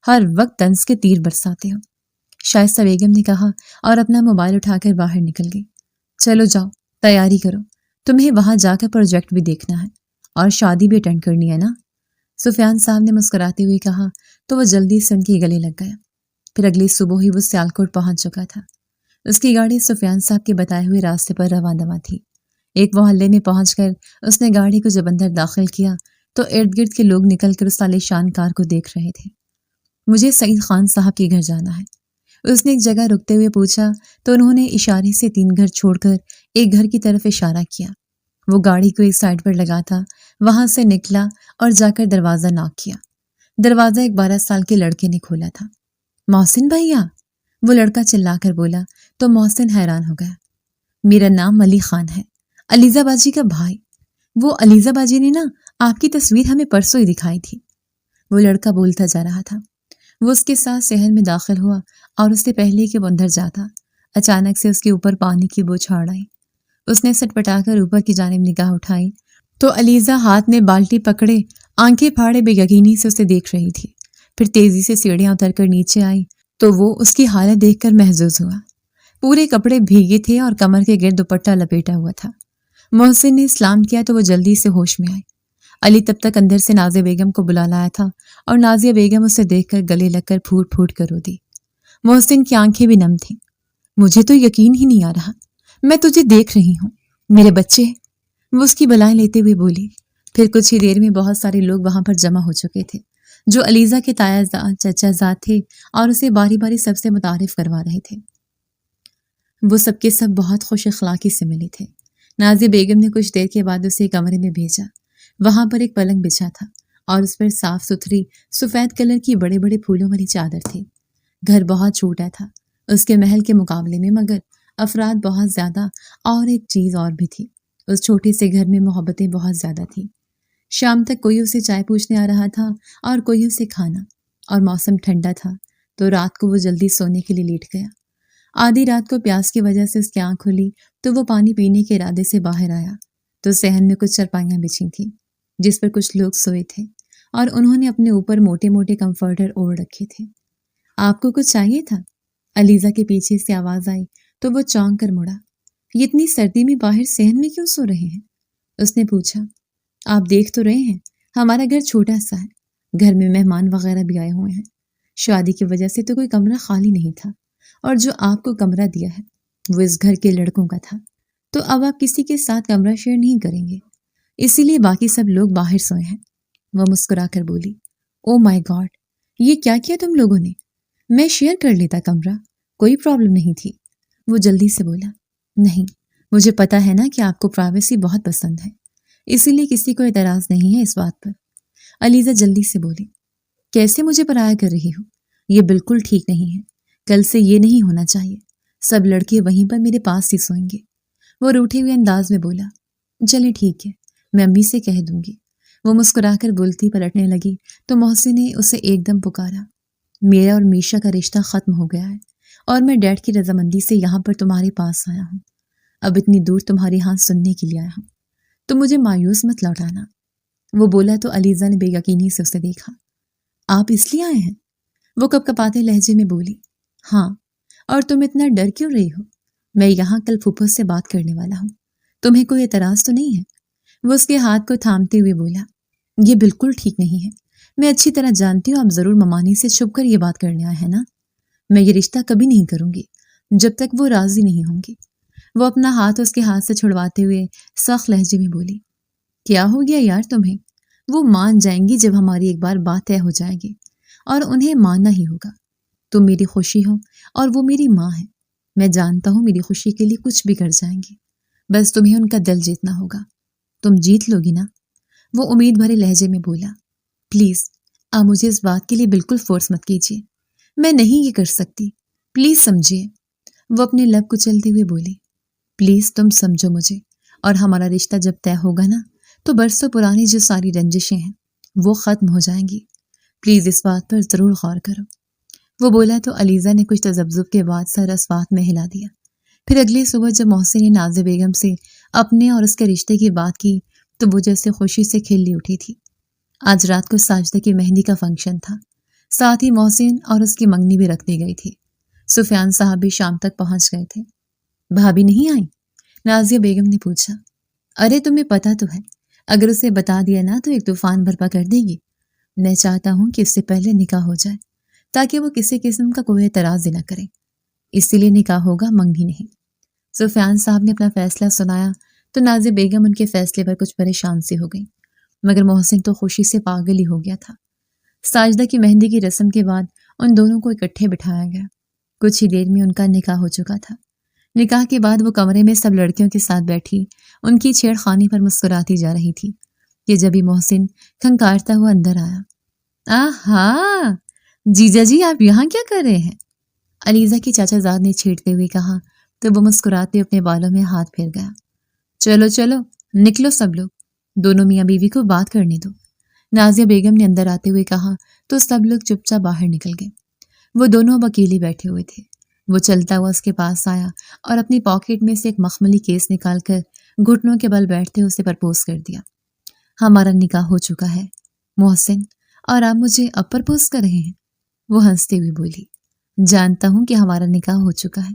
ہر وقت طنز کے تیر برساتے ہو۔ شائستہ بیگم نے کہا اور اپنا موبائل اٹھا کر باہر نکل گئی۔ چلو جاؤ، تیاری کرو، تمہیں وہاں جا کر پروجیکٹ بھی دیکھنا ہے اور شادی بھی اٹینڈ کرنی ہے نا؟ سفیان صاحب نے مسکراتے ہوئے کہا تو وہ جلدی سے ان کے گلے لگ گیا۔ پھر اگلی صبح ہی وہ سیالکوٹ پہنچ چکا تھا۔ اس کی گاڑی سفیان صاحب کے بتائے ہوئے راستے پر رواں دواں تھی۔ ایک محلے میں پہنچ کر اس نے گاڑی کو جب اندر داخل کیا تو ارد گرد کے لوگ نکل کر اس عالیشان کار کو دیکھ رہے تھے۔ مجھے سعید خان صاحب کے گھر جانا ہے، اس نے ایک جگہ رکتے ہوئے پوچھا تو انہوں نے اشارے سے 3 گھر چھوڑ کر ایک گھر کی طرف اشارہ کیا۔ وہ گاڑی کو ایک سائڈ پر لگا تھا، وہاں سے نکلا اور جا کر دروازہ ناک کیا۔ دروازہ ایک 12 سال کے لڑکے نے کھولا تھا۔ محسن بھیا، وہ لڑکا چلا کر بولا تو محسن حیران ہو گیا۔ میرا نام علی خان ہے، علیزہ باجی کا بھائی۔ وہ علیزہ باجی نے نا آپ کی تصویر ہمیں پرسوں ہی دکھائی تھی۔ وہ لڑکا بولتا جا رہا تھا۔ وہ اس کے ساتھ صحن میں داخل ہوا اور اس سے پہلے کہ وہ اندر جاتا، اچانک سے اس کے اوپر پانی کی بوچھاڑ آئی۔ اس نے سٹ پٹا کر اوپر کی جانب نگاہ اٹھائی تو علیزہ ہاتھ میں بالٹی پکڑے آنکھیں پھاڑے بے یقینی سے اسے دیکھ رہی تھی۔ پھر تیزی سے سیڑھیاں اتر کر نیچے آئی تو وہ اس کی حالت دیکھ کر محظوظ ہوا۔ پورے کپڑے بھیگے تھے اور کمر کے گرد دوپٹہ لپیٹا ہوا تھا۔ محسن نے سلام کیا تو وہ جلدی سے ہوش میں آئے۔ علی تب تک اندر سے نازیہ بیگم کو بلا لایا تھا اور نازیہ بیگم اسے دیکھ کر گلے لگ کر پھوٹ پھوٹ کر رو دی۔ محسن کی آنکھیں بھی نم تھیں۔ مجھے تو یقین ہی نہیں آ رہا، میں تجھے دیکھ رہی ہوں، میرے بچے، وہ اس کی بلائیں لیتے ہوئے بولی۔ پھر کچھ ہی دیر میں بہت سارے لوگ وہاں پر جمع ہو چکے تھے جو علیزہ کے تایا زاد، چچا زاد تھے اور اسے باری باری سب سے متعارف کروا رہے تھے۔ وہ سب کے سب بہت خوش اخلاقی سے ملے تھے۔ نازیہ بیگم نے کچھ دیر کے بعد اسے کمرے میں بھیجا۔ وہاں پر ایک پلنگ بچھا تھا اور اس پر صاف ستھری سفید کلر کی بڑے بڑے پھولوں والی چادر تھی۔ گھر بہت چھوٹا تھا اس کے محل کے مقابلے میں، مگر افراد بہت زیادہ، اور ایک چیز اور بھی تھی، اس چھوٹے سے گھر میں محبتیں بہت زیادہ تھیں۔ شام تک کوئی اسے چائے پوچھنے آ رہا تھا اور کوئی اسے کھانا، اور موسم ٹھنڈا تھا تو رات کو وہ جلدی سونے کے لیے لیٹ گیا۔ آدھی رات کو پیاس کی وجہ سے اس کی آنکھ کھلی تو وہ پانی پینے کے ارادے سے باہر آیا تو صحن میں کچھ چرپائیاں بچھی تھیں جس پر کچھ لوگ سوئے تھے اور انہوں نے اپنے اوپر موٹے موٹے کمفرٹر اوڑھ رکھے تھے۔ آپ کو کچھ چاہیے تھا؟ علیزہ کے پیچھے سے آواز آئی تو وہ چونک کر مڑا۔ یہ اتنی سردی میں باہر صحن میں کیوں سو رہے ہیں؟ اس نے پوچھا۔ آپ دیکھ تو رہے ہیں ہمارا گھر چھوٹا سا ہے، گھر میں مہمان وغیرہ بھی آئے ہوئے ہیں، شادی کی وجہ سے تو کوئی کمرہ خالی نہیں تھا، اور جو آپ کو کمرہ دیا ہے وہ اس گھر کے لڑکوں کا تھا، تو اب آپ کسی کے ساتھ کمرہ شیئر نہیں کریں گے، اسی لیے باقی سب لوگ باہر سوئے ہیں۔ وہ مسکرا کر بولی۔ او مائی گاڈ، یہ کیا کیا تم لوگوں نے؟ میں شیئر کر لیتا کمرہ، کوئی پرابلم نہیں تھی۔ وہ جلدی سے بولا۔ نہیں، مجھے پتا ہے نا کہ آپ کو پرائیویسی بہت پسند ہے، اسی لیے کسی کو اعتراض نہیں ہے اس بات پر۔ علیزہ جلدی سے بولی۔ کیسے مجھے پرایا کر رہی ہو؟ یہ بالکل ٹھیک نہیں ہے، کل سے یہ نہیں ہونا چاہیے، سب لڑکے وہیں پر میرے پاس ہی سوئیں گے۔ وہ روٹھے ہوئے انداز میں بولا۔ چلے ٹھیک ہے، میں امی سے کہہ دوں گی۔ وہ مسکرا کر بولتی پلٹنے لگی تو محسن نے اسے ایک دم پکارا۔ میرا اور میشا کا رشتہ ختم ہو گیا ہے اور میں ڈیڈ کی رضامندی سے یہاں پر تمہارے پاس آیا ہوں، اب اتنی دور تمہاری ہاں سننے کے لیے آیا ہوں، تو مجھے مایوس مت لوٹانا۔ وہ بولا تو علیزہ نے بے یقینی سے اسے دیکھا۔ آپ اس لیے آئے ہیں؟ وہ کپ کپاتے لہجے میں بولی۔ ہاں، اور تم اتنا ڈر کیوں رہی ہو؟ میں یہاں کل پھوپھو سے بات کرنے والا ہوں، تمہیں کوئی اعتراض تو نہیں ہے؟ وہ اس کے ہاتھ کو تھامتے ہوئے بولا۔ یہ بالکل ٹھیک نہیں ہے، میں اچھی طرح جانتی ہوں آپ ضرور ممانی سے چھپ کر یہ بات کرنے آئے ہیں نا، میں یہ رشتہ کبھی نہیں کروں گی جب تک وہ راضی نہیں ہوں گی۔ وہ اپنا ہاتھ اس کے ہاتھ سے چھڑواتے ہوئے سخت لہجے میں بولی۔ کیا ہو گیا یار تمہیں؟ وہ مان جائیں گی جب ہماری ایک بار بات طے ہو جائے گی، اور انہیں ماننا ہی ہوگا۔ تم میری خوشی ہو اور وہ میری ماں ہے، میں جانتا ہوں میری خوشی کے لیے کچھ بھی کر جائیں گی، بس تمہیں ان کا دل جیتنا ہوگا، تم جیت لو گی نا؟ وہ امید بھرے لہجے میں بولا۔ پلیز آپ مجھے اس بات کے لیے بالکل فورس مت کیجیے، میں نہیں یہ کر سکتی، پلیز سمجھیے۔ وہ اپنے لب کچلتے ہوئے بولی۔ پلیز تم سمجھو مجھے، اور ہمارا رشتہ جب طے ہوگا نا تو برسوں پرانی جو ساری رنجشیں ہیں وہ ختم ہو جائیں گی، پلیز اس بات پر ضرور غور کرو۔ وہ بولا تو علیزہ نے کچھ تذبذب کے بعد سر اس بات میں ہلا دیا۔ پھر اگلی صبح جب محسن نے نازیہ بیگم سے اپنے اور اس کے رشتے کی بات کی تو وہ جیسے خوشی سے کھلی اٹھی تھی۔ آج رات کو ساجدہ کی مہندی کا فنکشن تھا، ساتھ ہی محسن اور اس کی منگنی بھی رکھ دی گئی تھی۔ سفیان صاحب بھی شام تک پہنچ گئے تھے۔ بھابی نہیں آئی؟ نازیہ بیگم نے پوچھا۔ ارے تمہیں پتا تو ہے، اگر اسے بتا دیا نا تو ایک طوفان برپا کر دے گی۔ میں چاہتا ہوں کہ اس سے پہلے نکاح ہو جائے تاکہ وہ کسی قسم کا کوئی اعتراض نہ کرے، اسی لیے نکاح ہوگا، منگنی نہیں۔ سفیان صاحب نے اپنا فیصلہ سنایا تو نازیہ بیگم ان کے فیصلے پر کچھ پریشان سی ہو گئی، مگر محسن تو خوشی سے پاگل ہی ہو گیا تھا۔ ساجدہ کی مہندی کی رسم کے بعد ان دونوں کو اکٹھے بٹھایا گیا۔ کچھ ہی دیر میں ان کا نکاح ہو چکا تھا۔ نکاح کے بعد وہ کمرے میں سب لڑکیوں کے ساتھ بیٹھی ان کی چھیڑ خانی پر مسکراتی جا رہی تھی کہ جبھی محسن کھنکارتا ہوا اندر آیا۔ آہا، جیجا جی آپ یہاں کیا کر رہے ہیں؟ علیزہ کی چاچا زاد نے چھیڑتے ہوئے کہا تو وہ مسکراتے اپنے بالوں میں ہاتھ پھیر گیا۔ چلو چلو نکلو سب لوگ، دونوں میاں بیوی کو بات کرنے دو، نازیہ بیگم نے اندر آتے ہوئے کہا تو سب لوگ چپ چاپ باہر نکل گئے۔ وہ دونوں اب اکیلے بیٹھے ہوئے تھے۔ وہ چلتا ہوا اس کے پاس آیا اور اپنی پاکٹ میں سے ایک مخملی کیس نکال کر گھٹنوں کے بل بیٹھتے اسے پرپوز کر دیا۔ ہمارا نکاح ہو چکا ہے محسن، اور آپ مجھے اب پرپوز کر رہے ہیں؟ وہ ہنستے ہوئے بولی۔ جانتا ہوں کہ ہمارا نکاح ہو چکا ہے،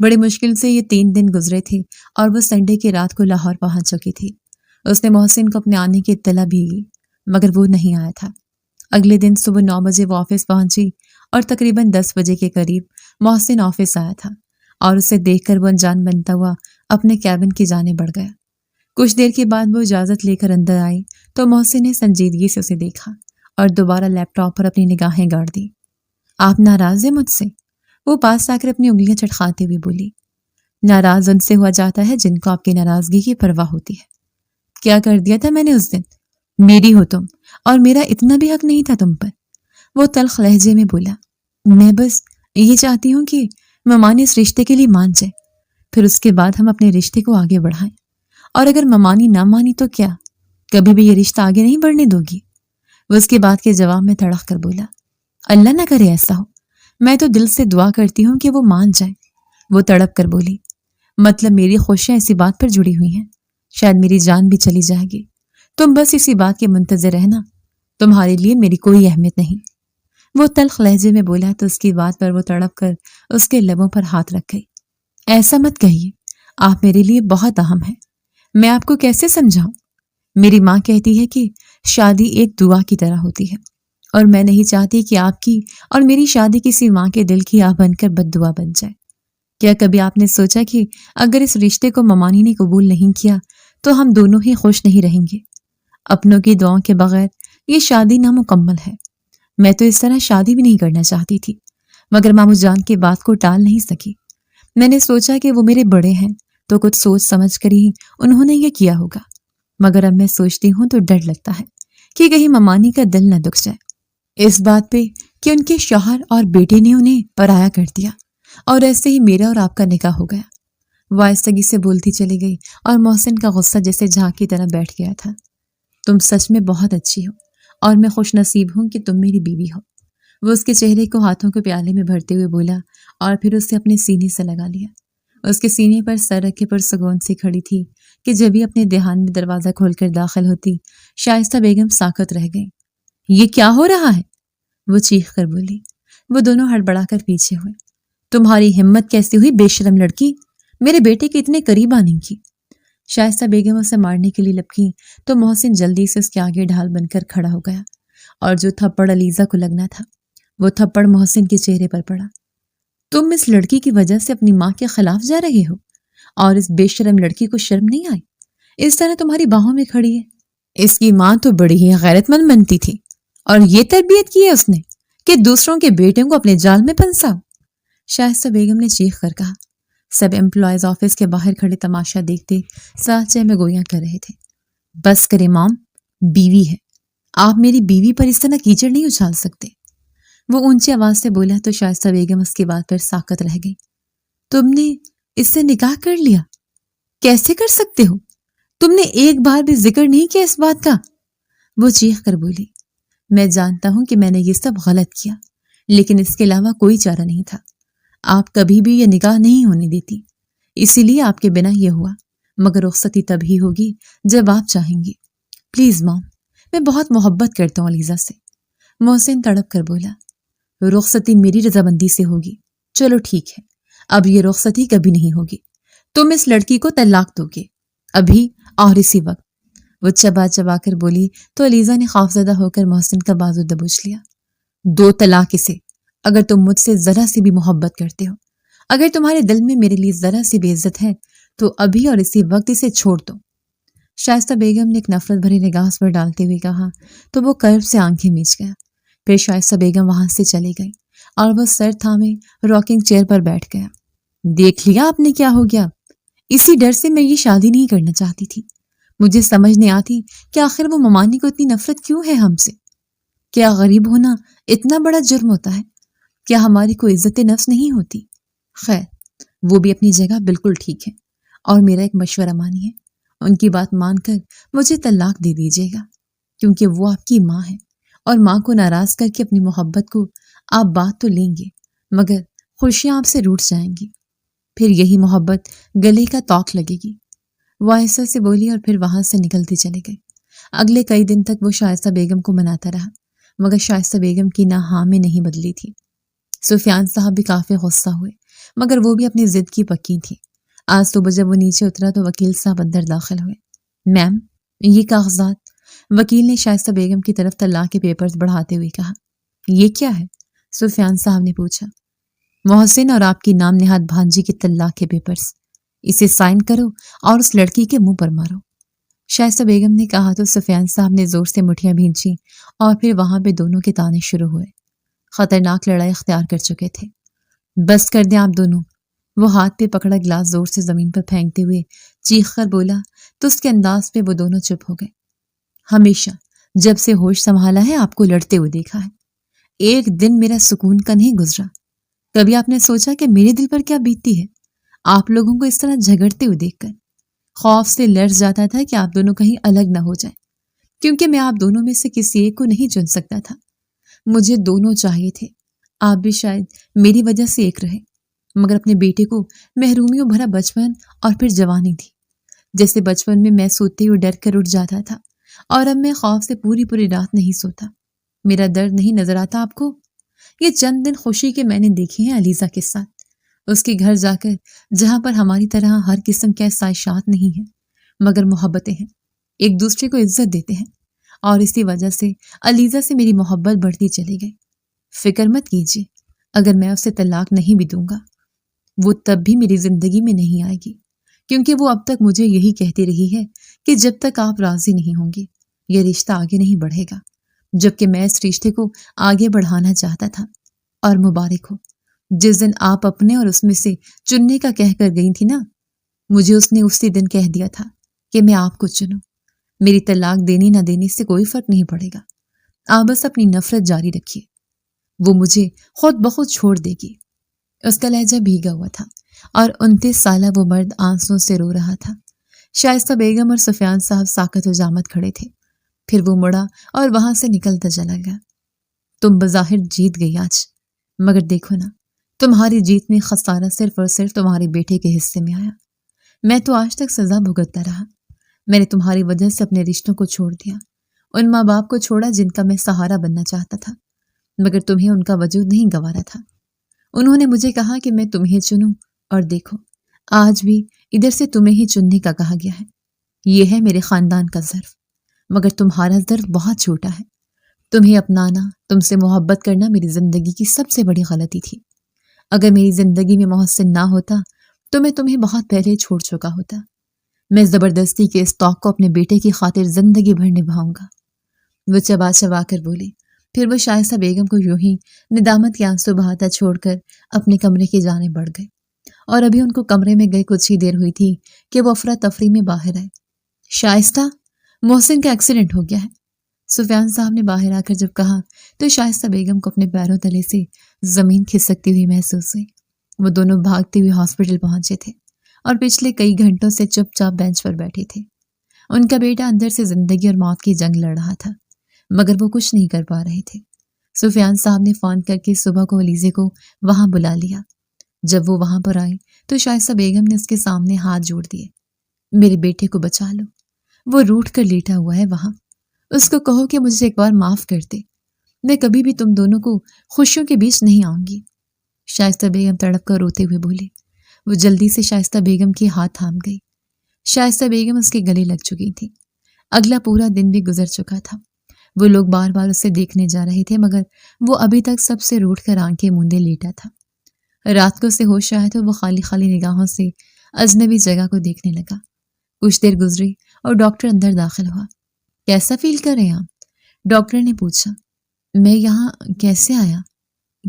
بڑی مشکل سے یہ 3 دن گزرے تھے اور وہ سنڈے کی رات کو لاہور پہنچ چکی تھی۔ اس نے محسن کو اپنے آنے کی اطلاع بھی دی مگر وہ نہیں آیا تھا۔ اگلے دن صبح 9 بجے وہ آفس پہنچی اور تقریباً 10 بجے کے قریب محسن آفس آیا تھا اور اسے دیکھ کر وہ انجان بنتا ہوا اپنے کیبن کی جانب بڑھ گیا۔ کچھ دیر کے بعد وہ اجازت لے کر اندر آئی تو محسن نے سنجیدگی سے اسے دیکھا اور دوبارہ لیپ ٹاپ پر اپنی نگاہیں گاڑ دی۔ آپ ناراض ہیں مجھ سے؟ وہ پاس آ کر اپنی انگلیاں چٹخاتے ہوئے بولی۔ ناراض ان سے ہوا جاتا ہے جن کو آپ کی ناراضگی کی پرواہ ہوتی ہے۔ کیا کر دیا تھا میں نے اس دن؟ میری ہو تم اور میرا اتنا بھی حق نہیں تھا تم پر، وہ تلخ لہجے میں بولا۔ میں بس یہ چاہتی ہوں کہ ممانی اس رشتے کے لیے مان جائے، پھر اس کے بعد ہم اپنے رشتے کو آگے بڑھائیں، اور اگر ممانی نہ مانی تو کیا کبھی بھی یہ رشتہ آگے نہیں بڑھنے دو گی؟ وہ اس کے بعد کے جواب میں تڑق کر بولا۔ اللہ نہ کرے ایسا ہو، میں تو دل سے دعا کرتی ہوں کہ وہ مان جائے۔ وہ تڑپ کر بولی۔ مطلب میری خوشیاں اسی بات پر جڑی ہوئی ہیں، شاید میری جان بھی چلی جائے گی، تم بس اسی بات کے منتظر رہنا، تمہارے لیے میری کوئی اہمیت نہیں۔ وہ تلخ لہجے میں بولا تو اس کی بات پر وہ تڑپ کر اس کے لبوں پر ہاتھ رکھ گئی۔ ایسا مت کہیے، آپ میرے لیے بہت اہم ہیں، میں آپ کو کیسے سمجھاؤں؟ میری ماں کہتی ہے کہ شادی ایک دعا کی طرح ہوتی ہے، اور میں نہیں چاہتی کہ آپ کی اور میری شادی کسی ماں کے دل کی آہ بن کر بد دعا بن جائے۔ کیا کبھی آپ نے سوچا کہ اگر اس رشتے کو ممانی نے قبول نہیں کیا تو ہم دونوں ہی خوش نہیں رہیں گے؟ اپنوں کی دعاؤں کے بغیر یہ شادی نامکمل ہے۔ میں تو اس طرح شادی بھی نہیں کرنا چاہتی تھی، مگر مامو جان کی بات کو ٹال نہیں سکی۔ میں نے سوچا کہ وہ میرے بڑے ہیں تو کچھ سوچ سمجھ کر ہی انہوں نے یہ کیا ہوگا، مگر اب میں سوچتی ہوں تو ڈر لگتا ہے کہ کہیں ممانی کا دل نہ دکھ جائے اس بات پہ کہ ان کے شوہر اور بیٹے نے انہیں پرایا کر دیا، اور ایسے ہی میرا اور آپ کا نکاح ہو گیا۔ وہ آہستگی سے بولتی چلی گئی اور محسن کا غصہ جیسے جھاگ کی طرح بیٹھ گیا تھا۔ تم سچ میں بہت اچھی ہو اور میں خوش نصیب ہوں کہ تم میری بیوی ہو، وہ اس کے چہرے کو ہاتھوں کے پیالے میں بھرتے ہوئے بولا اور پھر اسے اپنے سینے سے لگا لیا۔ اس کے سینے پر سر رکھے پرسکون سے کھڑی تھی کہ جب ہی اپنے دھیان میں دروازہ کھول کر داخل ہوتی، شائستہ بیگم ساکت رہ گئی۔ یہ کیا ہو رہا ہے؟ وہ چیخ کر بولی۔ وہ دونوں ہڑبڑا کر پیچھے ہوئے۔ تمہاری ہمت کیسی ہوئی بے شرم لڑکی، میرے بیٹے کے اتنے قریب آنے کی؟ شائستہ بیگم اسے مارنے کے لیے لپکی تو محسن جلدی سے اس کے آگے ڈھال بن کر کھڑا ہو گیا، اور جو تھپڑ علیزہ کو لگنا تھا وہ تھپڑ محسن کے چہرے پر پڑا۔ تم اس لڑکی کی وجہ سے اپنی ماں کے خلاف جا رہے ہو، اور اس بے شرم لڑکی کو شرم نہیں آئی اس طرح تمہاری باہوں میں کھڑی ہے؟ اس کی ماں تو بڑی ہی غیرت مند بنتی تھی، اور یہ تربیت کی ہے اس نے کہ دوسروں کے بیٹوں کو اپنے جال میں پھنساؤ، شائستہ بیگم نے چیخ کر کہا۔ سب امپلائیز آفس کے باہر کھڑے تماشا دیکھتے ساتھ چہ میں گویاں کر رہے تھے۔ بس کرے مام، بیوی ہے، آپ میری بیوی پر اس طرح کیچڑ نہیں اچھال سکتے، وہ اونچی آواز سے بولا تو شائستہ بیگم اس کی بات پر ساکت رہ گئی۔ تم نے اس سے نکاح کر لیا؟ کیسے کر سکتے ہو؟ تم نے ایک بار بھی ذکر نہیں کیا اس بات کا، وہ چیخ کر بولی۔ میں جانتا ہوں کہ میں نے یہ سب غلط کیا، لیکن اس کے علاوہ کوئی چارہ نہیں تھا۔ آپ کبھی بھی یہ نکاح نہیں ہونے دیتی، اسی لیے آپ کے بنا یہ ہوا، مگر رخصتی تب ہی ہوگی جب آپ چاہیں گی۔ پلیز مام، میں بہت محبت کرتا ہوں علیزہ سے، محسن تڑپ کر بولا۔ رخصتی میری رضامندی سے ہوگی، چلو ٹھیک ہے، اب یہ رخصتی کبھی نہیں ہوگی، تم اس لڑکی کو طلاق دو گے، ابھی اور اسی وقت، وہ چبا چبا کر بولی تو علیزہ نے خوفزدہ ہو کر محسن کا بازو دبوچ لیا۔ دو طلاق اسے، اگر تم مجھ سے ذرا سی بھی محبت کرتے ہو، اگر تمہارے دل میں میرے لیے ذرا سی بے عزت ہے تو ابھی اور اسی وقت اسے چھوڑ دو، شائستہ بیگم نے ایک نفرت بھری نگاہ پر ڈالتے ہوئے کہا تو وہ کرب سے آنکھیں میچ گیا۔ پھر شائستہ بیگم وہاں سے چلی گئی اور وہ سر تھامے راکنگ چیئر پر بیٹھ گیا۔ دیکھ لیا آپ نے کیا ہو گیا، اسی ڈر سے میں یہ شادی نہیں کرنا چاہتی تھی، مجھے سمجھ نہیں آتی کہ آخر وہ ممانی کو اتنی نفرت کیوں ہے ہم سے۔ کیا غریب ہونا اتنا بڑا جرم ہوتا ہے؟ کیا ہماری کوئی عزت نفس نہیں ہوتی؟ خیر، وہ بھی اپنی جگہ بالکل ٹھیک ہے، اور میرا ایک مشورہ مانیے، ان کی بات مان کر مجھے طلاق دے دیجیے گا، کیونکہ وہ آپ کی ماں ہے، اور ماں کو ناراض کر کے اپنی محبت کو آپ بات تو لیں گے مگر خوشیاں آپ سے روٹ جائیں گی، پھر یہی محبت گلے کا توق لگے گی، وہ آہستہ سے بولی اور پھر وہاں سے نکلتی چلے گئی۔ اگلے کئی دن تک وہ شائستہ بیگم کو مناتا رہا، مگر شائستہ بیگم کی نہ ہاں میں نہیں بدلی تھی۔ سفیان صاحب بھی کافی غصہ ہوئے، مگر وہ بھی اپنی ضد کی پکی تھی۔ آج صبح جب وہ نیچے اترا تو وکیل صاحب اندر داخل ہوئے۔ میم، یہ کاغذات؟ وکیل نے شائستہ بیگم کی طرف طلاق کے پیپرز بڑھاتے ہوئے کہا۔ یہ کیا ہے؟ سفیان صاحب نے پوچھا۔ محسن اور آپ کی نام نہاد بھانجی کے طلاق کے پیپرز۔ اسے سائن کرو اور اس لڑکی کے منہ پر مارو۔ شائستہ بیگم نے کہا تو سفیان صاحب نے زور سے مٹھیاں بھینچی اور پھر وہاں پہ دونوں کے تانے شروع ہوئے۔ خطرناک لڑائی اختیار کر چکے تھے۔ بس کر دیں آپ دونوں، وہ ہاتھ پہ پکڑا گلاس زور سے زمین پر پھینکتے ہوئے چیخ کر بولا تو اس کے انداز پہ وہ دونوں چپ ہو گئے۔ ہمیشہ جب سے ہوش سنبھالا ہے آپ کو لڑتے ہوئے دیکھا ہے، ایک دن میرا سکون کا نہیں گزرا۔ کبھی آپ نے سوچا کہ میرے دل پر کیا بیتتی ہے آپ لوگوں کو اس طرح جھگڑتے ہوئے دیکھ کر؟ خوف سے لرز جاتا تھا کہ آپ دونوں کہیں الگ نہ ہو جائیں، کیونکہ میں آپ دونوں میں سے کسی ایک کو نہیں چن سکتا تھا۔ مجھے دونوں چاہیے تھے۔ آپ بھی شاید میری وجہ سے ایک رہے، مگر اپنے بیٹے کو محرومیوں بھرا بچپن اور پھر جوانی تھی۔ جیسے بچپن میں میں سوتے ہوئے ڈر کر اٹھ جاتا تھا اور اب میں خوف سے پوری پوری رات نہیں سوتا۔ میرا درد نہیں نظر آتا آپ کو؟ یہ چند دن خوشی کے میں نے دیکھے ہیں علیزہ کے ساتھ، اس کے گھر جا کر جہاں پر ہماری طرح ہر قسم کے آسائشات نہیں ہیں مگر محبتیں ہیں، ایک دوسرے کو عزت دیتے ہیں، اور اسی وجہ سے علیزہ سے میری محبت بڑھتی چلی گئی۔ فکر مت کیجیے، اگر میں اسے طلاق نہیں بھی دوں گا وہ تب بھی میری زندگی میں نہیں آئے گی، کیونکہ وہ اب تک مجھے یہی کہتی رہی ہے کہ جب تک آپ راضی نہیں ہوں گے یہ رشتہ آگے نہیں بڑھے گا، جبکہ میں اس رشتے کو آگے بڑھانا چاہتا تھا۔ اور مبارک ہو، جس دن آپ اپنے اور اس میں سے چننے کا کہہ کر گئی تھی نا، مجھے اس نے اسی دن کہہ دیا تھا کہ میں آپ کو چنوں۔ میری طلاق دینے نہ دینے سے کوئی فرق نہیں پڑے گا، آپ بس اپنی نفرت جاری رکھیے، وہ مجھے خود بخود چھوڑ دے گی۔ اس کا لہجہ بھیگا ہوا تھا اور 29 سالہ وہ مرد آنسوں سے رو رہا تھا۔ شائستہ بیگم اور سفیان صاحب ساکت و جامت کھڑے تھے۔ پھر وہ مڑا اور وہاں سے نکلتا چلا گیا۔ تم بظاہر جیت گئی آج، مگر دیکھو نا، تمہاری جیت میں خسارہ صرف اور صرف تمہارے بیٹے کے حصے میں آیا۔ میں تو آج تک سزا بھگتتا رہا، میں نے تمہاری وجہ سے اپنے رشتوں کو چھوڑ دیا، ان ماں باپ کو چھوڑا جن کا میں سہارا بننا چاہتا تھا، مگر تمہیں ان کا وجود نہیں گوارا تھا۔ انہوں نے مجھے کہا کہ میں تمہیں چنوں، اور دیکھو آج بھی ادھر سے تمہیں ہی چننے کا کہا گیا ہے۔ یہ ہے میرے خاندان کا ظرف، مگر تمہارا ظرف بہت چھوٹا ہے۔ تمہیں اپنانا، تم سے محبت کرنا میری زندگی کی سب سے بڑی غلطی تھی۔ اگر میری زندگی میں محسن نہ ہوتا تو میں تمہیں بہت پہلے چھوڑ چکا ہوتا۔ میں زبردستی کے اس توق کو اپنے بیٹے کی خاطر زندگی بھر نبھاؤں گا۔ وہ چبا چبا کر بولی، پھر وہ شائستہ بیگم کو یوں ہی ندامت کے آنسو بہاتا چھوڑ کر اپنے کمرے کی جانب بڑھ گئے، اور ابھی ان کو کمرے میں گئے کچھ ہی دیر ہوئی تھی کہ وہ افراتفری میں باہر آئے۔ شائستہ، محسن کا ایکسیڈنٹ ہو گیا ہے، سفیان صاحب نے باہر آ کر جب کہا تو شائستہ بیگم کو اپنے پیروں تلے سے زمین کھسکتی ہوئی محسوس ہوئی۔ وہ دونوں بھاگتے ہوئے ہاسپٹل پہنچے تھے اور پچھلے کئی گھنٹوں سے چپ چاپ بینچ پر بیٹھے تھے۔ ان کا بیٹا اندر سے زندگی اور موت کی جنگ لڑ رہا تھا، مگر وہ کچھ نہیں کر پا رہے تھے۔ سفیان صاحب نے فون کر کے صبح کو علیزے کو وہاں بلا لیا۔ جب وہ وہاں پر آئی تو شائستہ بیگم نے اس کے سامنے ہاتھ جوڑ دیے۔ میرے بیٹے کو بچا لو، وہ روٹھ کر لیٹا ہوا ہے وہاں، اس کو کہو کہ مجھے ایک بار معاف کر دے، میں کبھی بھی تم دونوں کو خوشیوں کے بیچ نہیں آؤں گی۔ شائستہ بیگم تڑپ کر روتے ہوئے بولی۔ وہ جلدی سے شائستہ بیگم کے ہاتھ تھام گئی۔ شائستہ بیگم اس کے گلے لگ چکی تھی۔ اگلا پورا دن بھی گزر چکا تھا۔ وہ لوگ بار بار اسے دیکھنے جا رہے تھے، مگر وہ ابھی تک سب سے روٹھ کر آنکھیں موندے لیٹا تھا۔ رات کو اسے ہوش آیا تو وہ خالی خالی نگاہوں سے اجنبی جگہ کو دیکھنے لگا۔ کچھ دیر گزری اور ڈاکٹر اندر داخل ہوا۔ کیسا فیل کر رہے ہیں آپ؟ ڈاکٹر نے پوچھا۔ میں یہاں کیسے آیا؟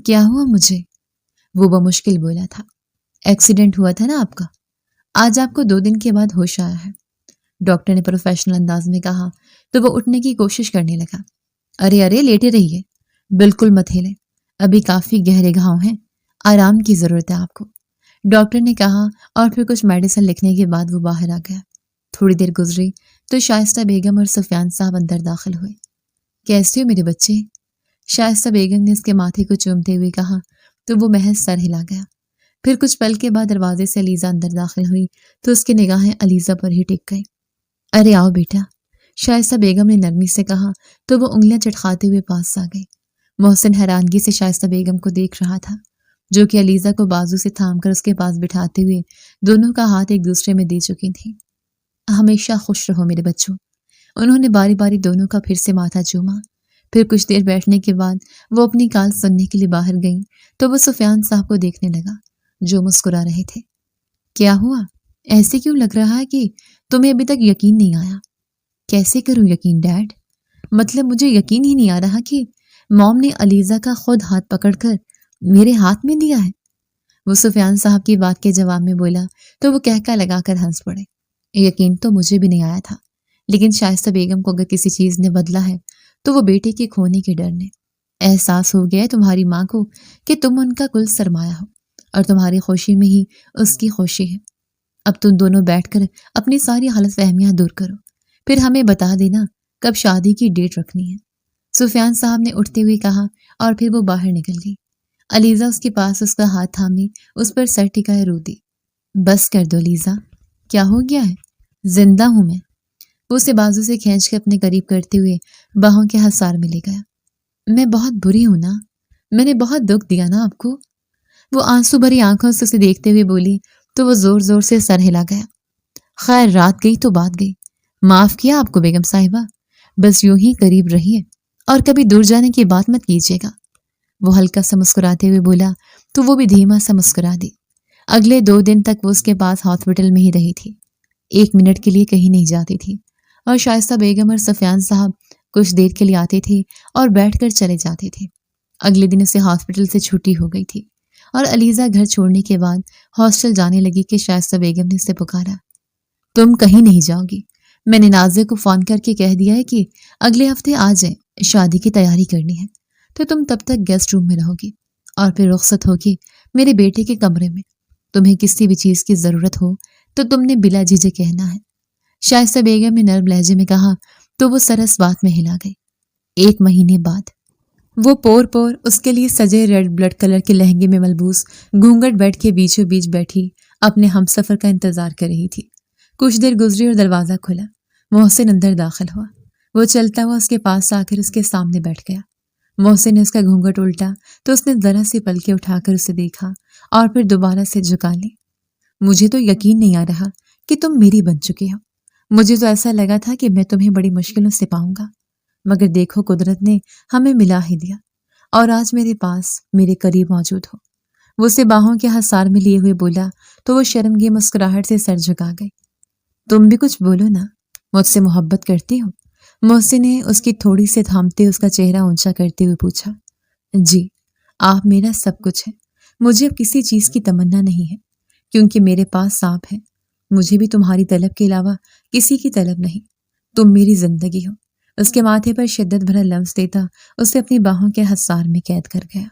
کیا ہوا مجھے؟ وہ بمشکل بولا تھا۔ ایکسیڈنٹ ہوا تھا نا آپ کا، آج آپ کو 2 دن کے بعد ہوش آیا ہے، ڈاکٹر نے پروفیشنل انداز میں کہا تو وہ اٹھنے کی کوشش کرنے لگا۔ ارے لیٹے رہیے، بالکل مت ہلیں، ابھی کافی گہرے گھاؤ ہیں، آرام کی ضرورت ہے آپ کو، ڈاکٹر نے کہا، اور پھر کچھ میڈیسن لکھنے کے بعد وہ باہر آ گیا۔ تھوڑی دیر گزری تو شائستہ بیگم اور سفیان صاحب اندر داخل ہوئے۔ کیسے ہو میرے بچے؟ شائستہ بیگم نے اس کے ماتھے کو چومتے ہوئے کہا تو وہ محض سر ہلا گیا۔ پھر کچھ پل کے بعد دروازے سے علیزہ اندر داخل ہوئی تو اس کی نگاہیں علیزہ پر ہی ٹک گئی۔ ارے آؤ بیٹا، شائستہ بیگم نے نرمی سے کہا تو وہ انگلیاں چٹکاتے ہوئے پاس آ گئی۔ محسن حیرانگی سے شائستہ بیگم کو دیکھ رہا تھا۔ جو کہ علیزہ کو بازو سے تھام کر اس کے پاس بٹھاتے ہوئے دونوں کا ہاتھ ایک دوسرے میں دے چکی تھی۔ ہمیشہ خوش رہو میرے بچوں۔ انہوں نے باری باری دونوں کا پھر سے ماتھا چوما۔ پھر کچھ دیر بیٹھنے کے بعد وہ اپنی کال سننے کے لیے باہر گئیں تو وہ سفیان صاحب کو دیکھنے لگا جو مسکرا رہے تھے۔ کیا ہوا؟ ایسے کیوں لگ رہا ہے کہ تمہیں ابھی تک یقین نہیں آیا؟ کیسے کروں یقین ڈیڈ؟ مطلب مجھے یقین ہی نہیں آ رہا کہ موم نے علیزہ کا خود ہاتھ پکڑ کر میرے ہاتھ میں دیا ہے۔ وہ سفیان صاحب کی بات کے جواب میں بولا تو وہ کہکا لگا کر ہنس پڑے۔ یقین تو مجھے بھی نہیں آیا تھا، لیکن شائستہ بیگم کو اگر کسی چیز نے بدلا ہے تو وہ بیٹے کے کھونے کے ڈر نے۔ احساس ہو گیا ہے تمہاری ماں کو کہ تم ان کا کل سرمایہ ہو اور تمہاری خوشی میں ہی اس کی خوشی ہے۔ اب تم دونوں بیٹھ کر اپنی ساری غلط فہمیاں دور کرو، پھر ہمیں بتا دینا کب شادی کی ڈیٹ رکھنی ہے۔ سفیان صاحب نے اٹھتے ہوئے کہا اور پھر وہ باہر نکل گئی۔ علیزہ اس کے پاس اس کا ہاتھ تھامے اس پر سر ٹکائے رو دی۔ بس کر دو علیزہ، کیا ہو گیا ہے؟ زندہ ہوں میں۔ وہ اسے بازو سے کھینچ کے اپنے قریب کرتے ہوئے باہوں کے حصار میں لے گیا۔ میں بہت بری ہوں نا، میں نے بہت دکھ دیا نا آپ کو؟ وہ آنسو بھری آنکھوں سے اسے دیکھتے ہوئے بولی تو وہ زور زور سے سر ہلا گیا۔ خیر رات گئی تو بات گئی، معاف کیا آپ کو بیگم صاحبہ، بس یوں ہی قریب رہیے اور کبھی دور جانے کی بات مت کیجیے گا۔ وہ ہلکا سا مسکراتے ہوئے بولا تو وہ بھی دھیما سا مسکرا دی۔ اگلے 2 دن تک وہ اس کے پاس ہاسپٹل میں ہی رہی تھی، 1 منٹ کے لیے کہیں نہیں جاتی تھی، اور شائستہ بیگم اور سفیان صاحب کچھ دیر کے لیے آتے تھے اور بیٹھ کر چلے جاتے تھے۔ اگلے دن اسے ہاسپٹل سے چھٹی ہو گئی تھی اور علیزہ گھر چھوڑنے کے بعد ہاسٹل جانے لگی کہ شائستہ بیگم نے اسے پکارا۔ تم کہیں نہیں جاؤ گی، میں نے نازیہ کو فون کر کے کہہ دیا ہے کہ اگلے ہفتے آ جائیں، شادی کی تیاری کرنی ہے، تو تم تب تک گیسٹ روم میں رہو گی اور پھر رخصت ہوگی میرے بیٹے کے کمرے میں۔ تمہیں کسی بھی چیز کی ضرورت ہو تو تم نے بلا جھجھک کہنا ہے۔ شائستہ بیگم نے نرم لہجے میں کہا تو وہ سرس بات میں ہلا گئی۔ 1 مہینے بعد وہ پور پور اس کے لیے سجے ریڈ بلڈ کلر کے لہنگے میں ملبوس گھونگھٹ بیٹھ کے بیچوں بیچ بیٹھی اپنے ہمسفر کا انتظار کر رہی تھی۔ کچھ دیر گزری اور دروازہ کھلا۔ محسن اندر داخل ہوا۔ وہ چلتا ہوا اس کے پاس آ کر اس کے سامنے بیٹھ گیا۔ محسن نے اس کا گھونگھٹ الٹا تو اس نے ذرا سی پلکیں اٹھا کر اسے دیکھا اور پھر دوبارہ سے جھکا لی۔ مجھے تو یقین نہیں آ رہا کہ تم میری بن چکی ہو۔ مجھے تو ایسا لگا تھا کہ میں تمہیں بڑی مشکلوں سے پاؤں گا، مگر دیکھو قدرت نے ہمیں ملا ہی دیا اور آج میرے پاس میرے قریب موجود ہو۔ وہ اسے باہوں کے حصار میں لیے ہوئے بولا تو وہ شرمگین مسکراہٹ سے سر جھکا گئی۔ تم بھی کچھ بولو نا، مجھ سے محبت کرتی ہو؟ محسن نے اس کی تھوڑی سے تھامتے اس کا چہرہ اونچا کرتے ہوئے پوچھا۔ جی، آپ میرا سب کچھ ہے، مجھے اب کسی چیز کی تمنا نہیں ہے کیونکہ میرے پاس آپ ہے۔ مجھے بھی تمہاری طلب کے علاوہ کسی کی طلب نہیں، تم میری زندگی ہو۔ اس کے ماتھے پر شدت بھرا لمس دیتا اسے اپنی باہوں کے حصار میں قید کر گیا۔